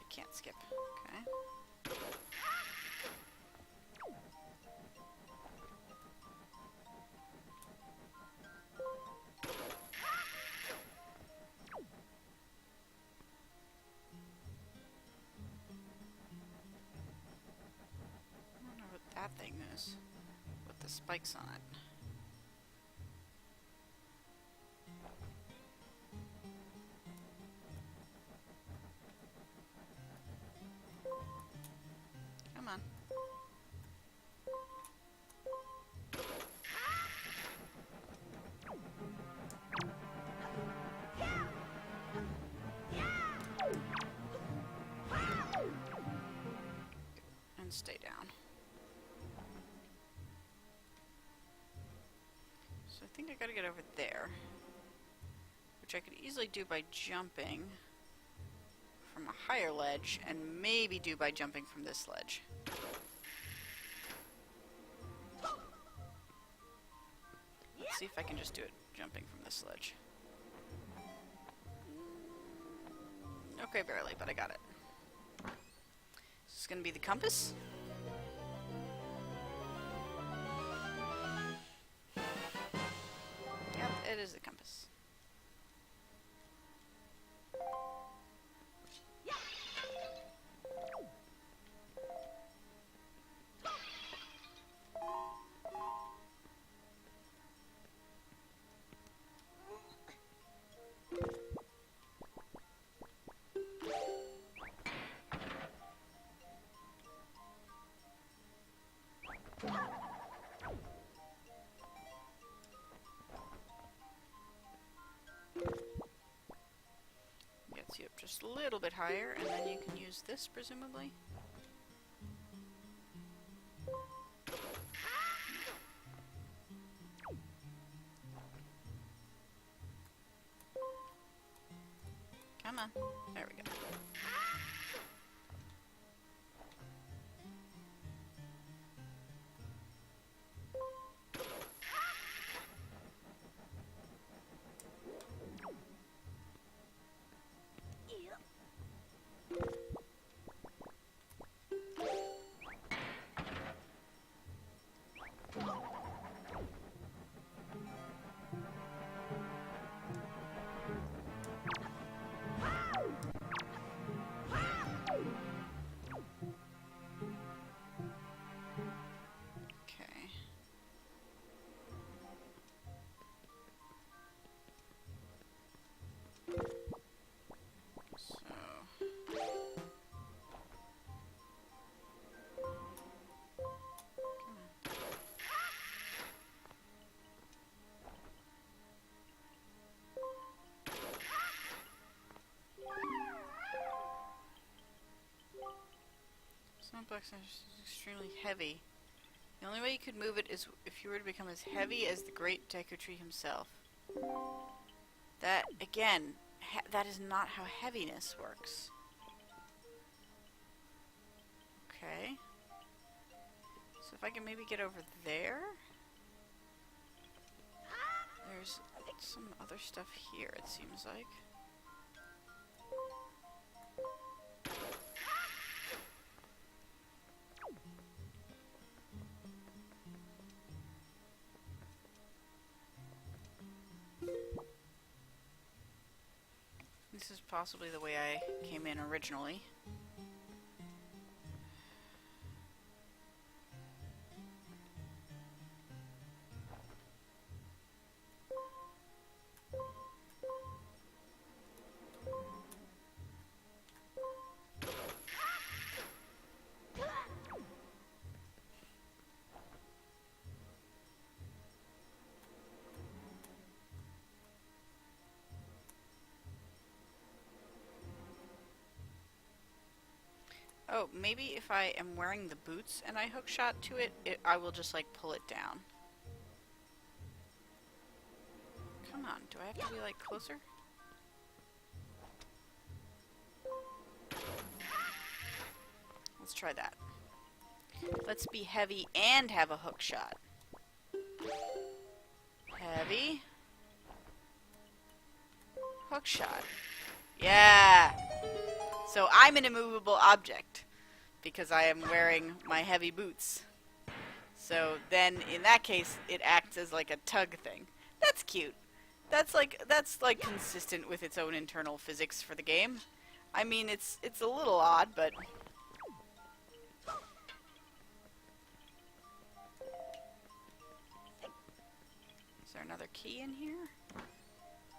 S1: Can't skip. Okay. I wonder what that thing is with the spikes on it. stay down. So I think I gotta get over there, which I could easily do by jumping from a higher ledge, and maybe do by jumping from this ledge. Let's see if I can just do it jumping from this ledge. Okay, barely, but I got it. This is going to be the compass. Yep, it is the compass. Gets you up just a little bit higher, and then you can use this, presumably. Come on. There we go. Snowbox is extremely heavy. The only way you could move it is if you were to become as heavy as the great Deku Tree himself. That, again, that is not how heaviness works. Okay. So if I can maybe get over there? There's some other stuff here, it seems like. This is possibly the way I came in originally. Oh, maybe if I am wearing the boots and I hook shot to it, I will just like pull it down. Come on, do I have to be like closer? Let's try that. Let's be heavy and have a hook shot. Heavy. Hook shot. Yeah! So I'm an immovable object because I am wearing my heavy boots. So then in that case it acts as like a tug thing. That's cute. That's like consistent with its own internal physics for the game. I mean it's a little odd, but is there another key in here?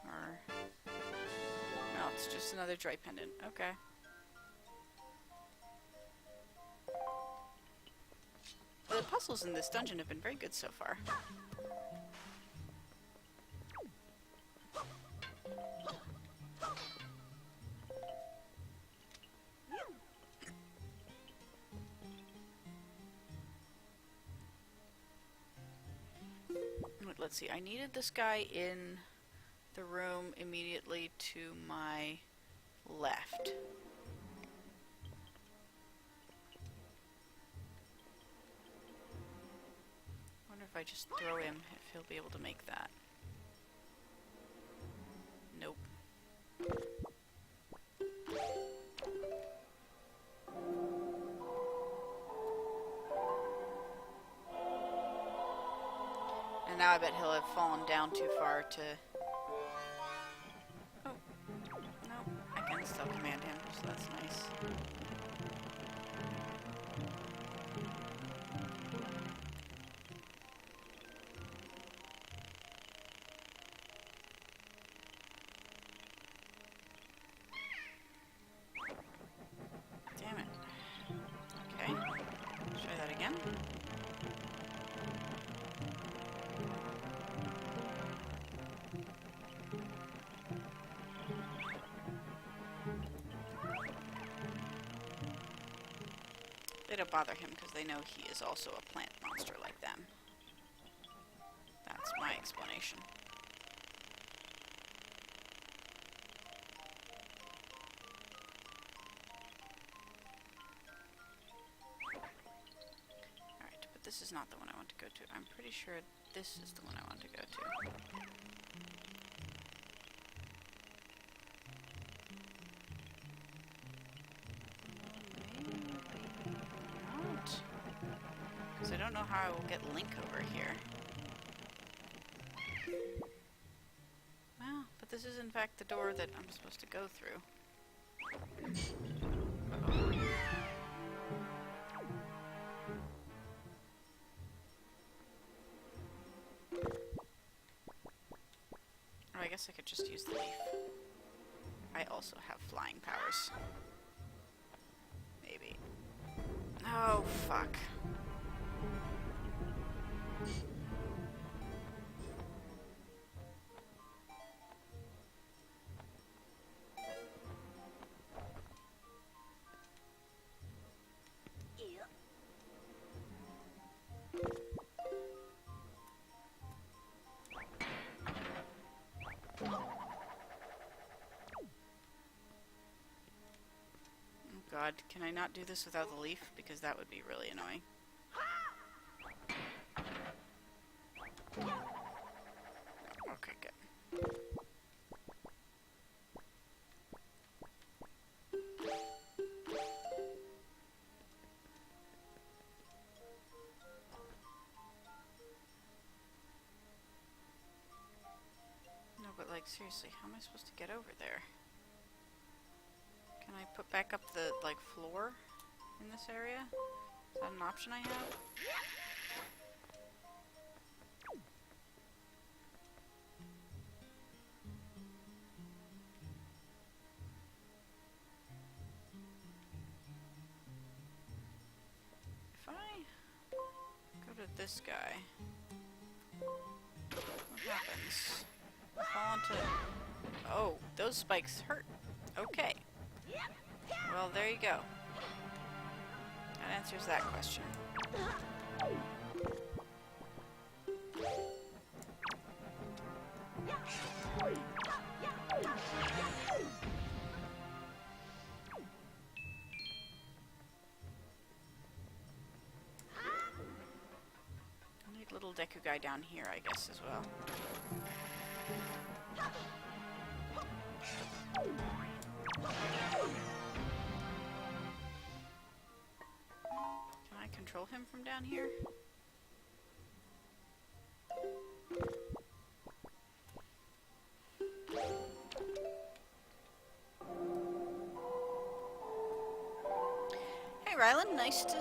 S1: Or no, it's just another joy pendant. Okay. The puzzles in this dungeon have been very good so far. let's see. I needed this guy in the room immediately to my left. Wonder if I just throw him, if he'll be able to make that. Nope. And now I bet he'll have fallen down too far to... Oh. No, I can still command him, so that's nice. Damn it. Okay. Try that again. They don't bother him because they know he is also a plant monster like them. That's my explanation. Alright, but this is not the one I want to go to. I'm pretty sure this is the one I want to go to. Because I don't know how I will get Link over here. Well, but this is in fact the door that I'm supposed to go through. Oh, I guess I could just use the leaf. I also have flying powers. Maybe. Oh, fuck. God, can I not do this without the leaf? Because that would be really annoying. Okay, good. No, but like, seriously, how am I supposed to get over there? Can I put back up the, like, floor in this area? Is that an option I have? If I go to this guy, what happens? I fall into... Oh, those spikes hurt. Okay. Well, there you go. That answers that question. I need little Deku guy down here, I guess, as well. Can I control him from down here? Hey Rylan, nice to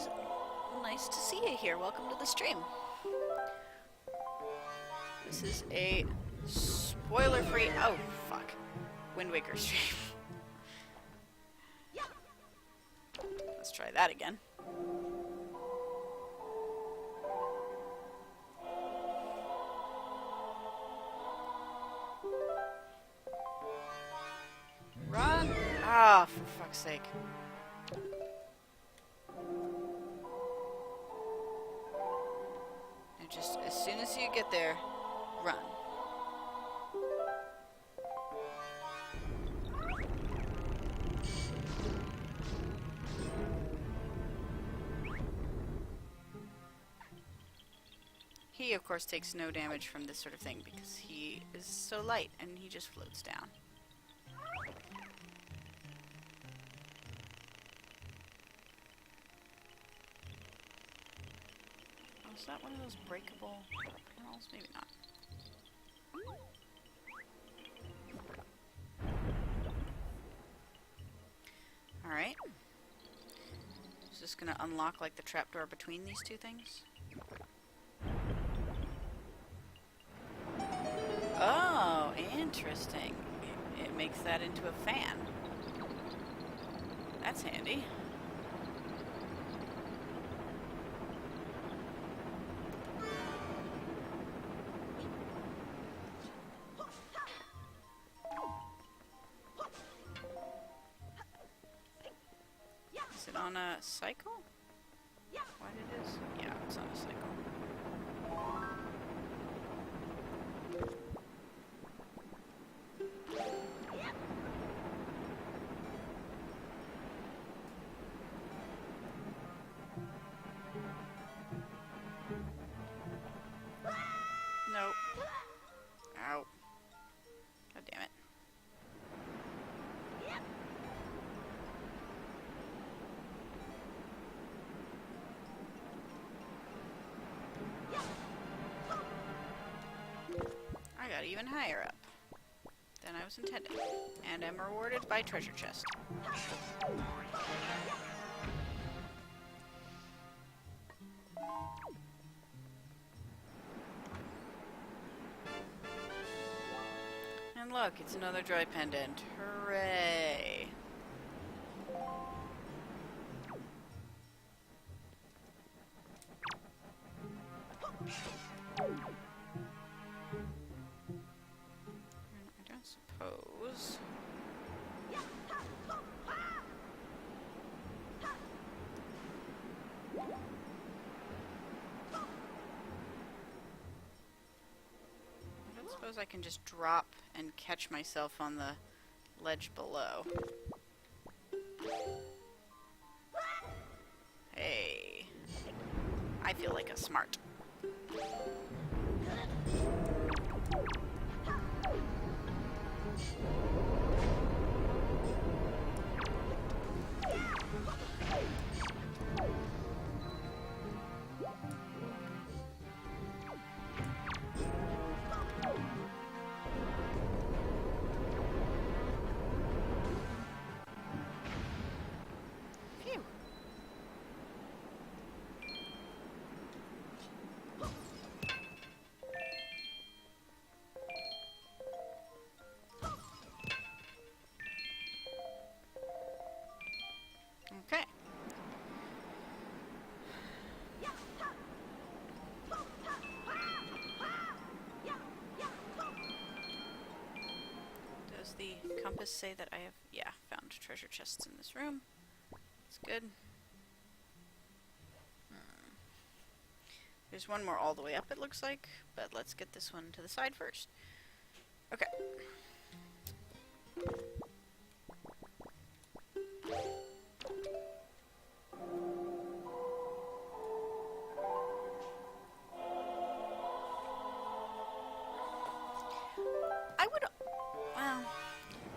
S1: see you here. Welcome to the stream. This is a spoiler-free... Oh, fuck. Wind Waker stream. Let's try that again. Run! Ah, for fuck's sake. And just as soon as you get there, Run. He, of course, takes no damage from this sort of thing because he is so light and he just floats down. Oh, is that one of those breakable panels? Maybe not. Alright. Is this gonna unlock like the trapdoor between these two things? Oh, interesting. It makes that into a fan. That's handy. Is it on a cycle? What it is? Yeah, it's on a cycle. Nope. Ow. God damn it. I got even higher up than I was intending, and am rewarded by treasure chest. And look, it's another dry pendant. Hooray! I don't suppose... I don't suppose I can just drop and catch myself on the ledge below. Hey. I feel like a smart. Phew. Okay. Does the compass say that I have, yeah, found treasure chests in this room? That's good. There's one more all the way up, it looks like, but let's get this one to the side first. Okay. I would, well,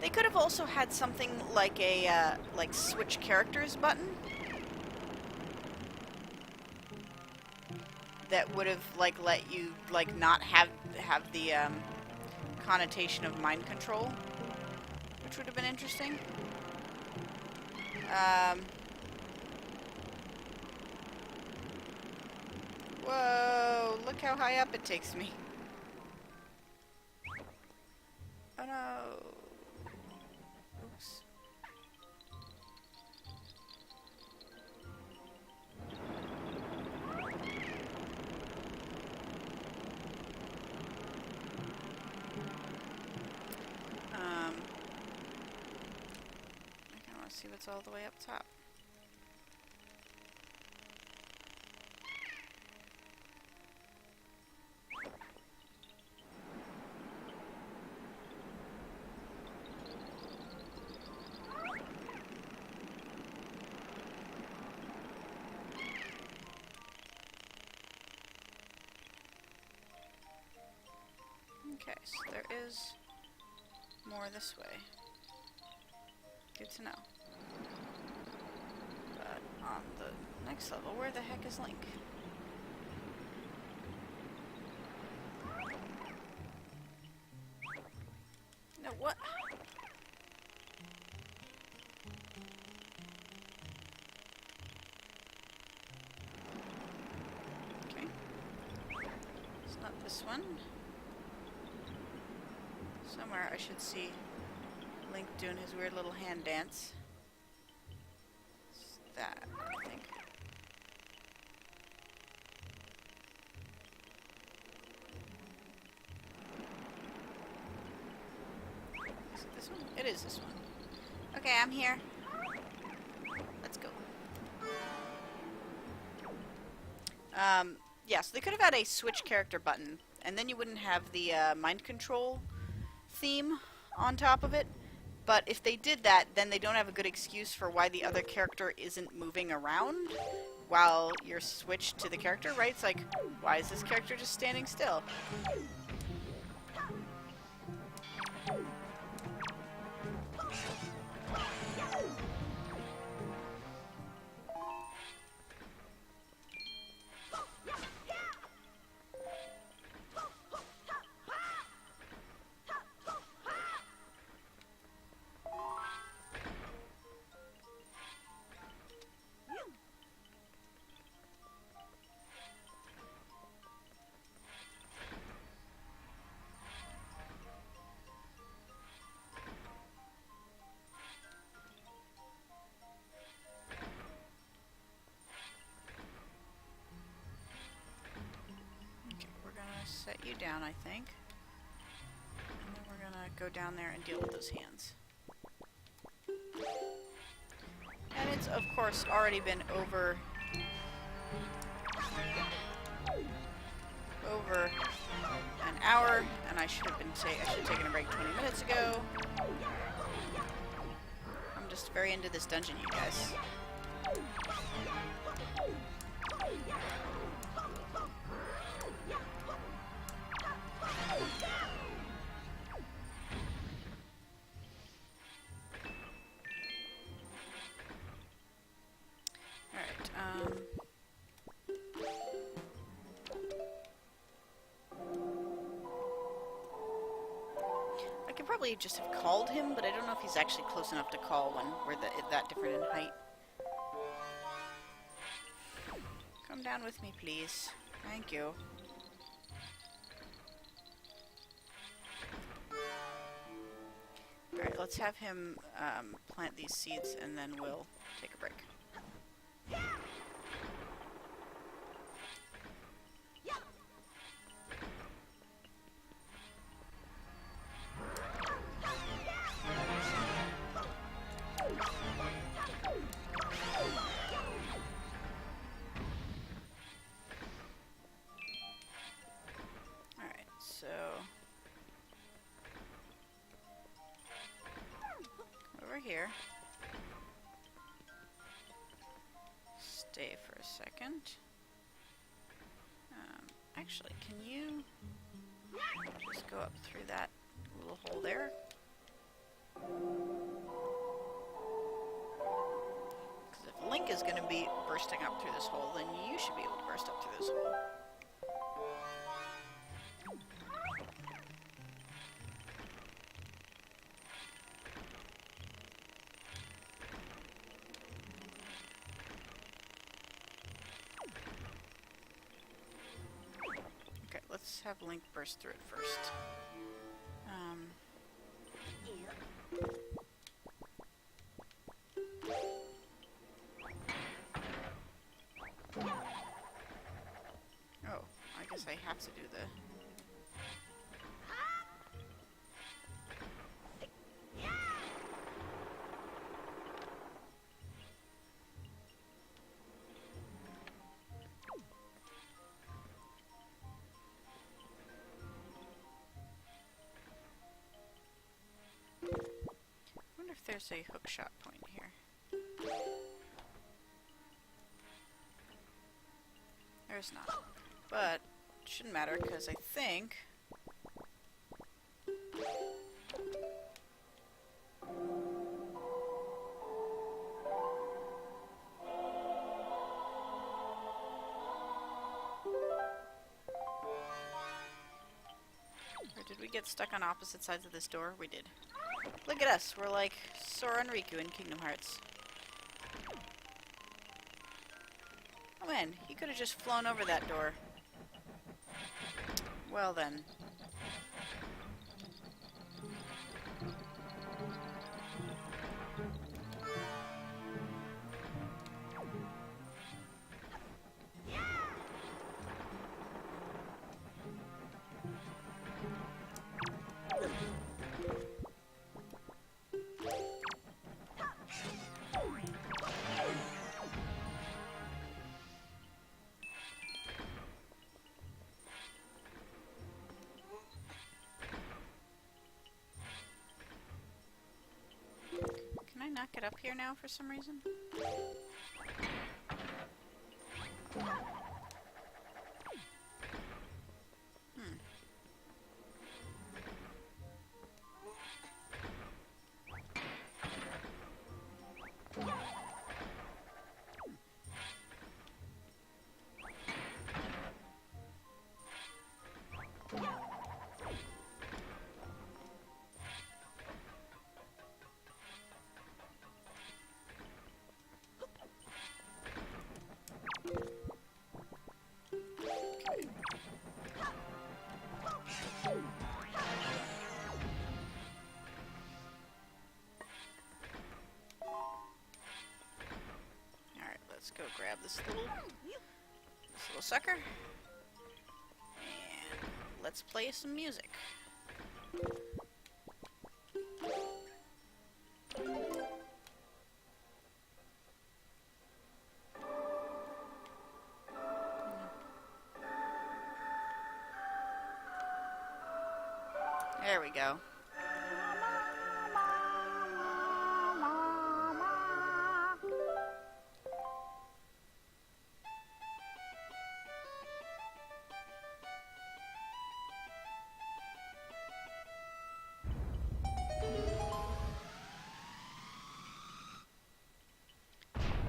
S1: they could have also had something like a, like switch characters button. That would have, like, let you, like, not have the, connotation of mind control. Which would have been interesting. Whoa, look how high up it takes me. Oh no. Oops. I want to see what's all the way up top. Okay, so there is more this way. Good to know. But on the next level, where the heck is Link? No, what? Okay. It's not this one. Somewhere I should see Link doing his weird little hand dance. It's that, I think. Is it this one? It is this one. Okay, I'm here. Let's go. Yeah, so they could have had a switch character button, and then you wouldn't have the mind control theme on top of it. But if they did that, then they don't have a good excuse for why the other character isn't moving around while you're switched to the character, right? It's like, why is this character just standing still? Set you down, I think. And then we're gonna go down there and deal with those hands. And it's, of course, already been over an hour, and I should have taken a break 20 minutes ago. I'm just very into this dungeon, you guys. I could probably just have called him, but I don't know if he's actually close enough to call when we're that different in height. Come down with me, please. Thank you. Alright, let's have him plant these seeds, and then we'll take a break. Here. Stay for a second. Actually, can you just go up through that little hole there? Because if Link is going to be bursting up through this hole, then you should be able to burst up through this hole. Let's have Link burst through it first. Oh, I guess I have to do the... There's a hook shot point here. There's not. But it shouldn't matter because I think get stuck on opposite sides of this door? We did. Look at us. We're like Sora and Riku in Kingdom Hearts. Oh man, he could have just flown over that door. Well then. Can I not get up here now for some reason? Let's go grab this little sucker. And let's play some music. There we go.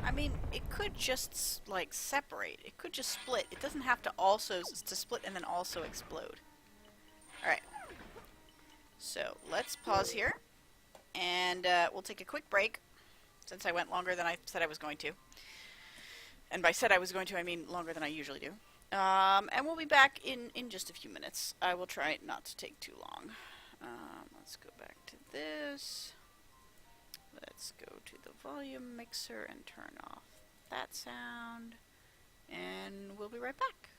S1: I mean, it could just, like, separate. It could just split. It doesn't have to also to split and then also explode. Alright. So, let's pause here. And we'll take a quick break, since I went longer than I said I was going to. And by said I was going to, I mean longer than I usually do. And we'll be back in just a few minutes. I will try not to take too long. Let's go back to this. Let's go to the volume mixer and turn off that sound. And we'll be right back.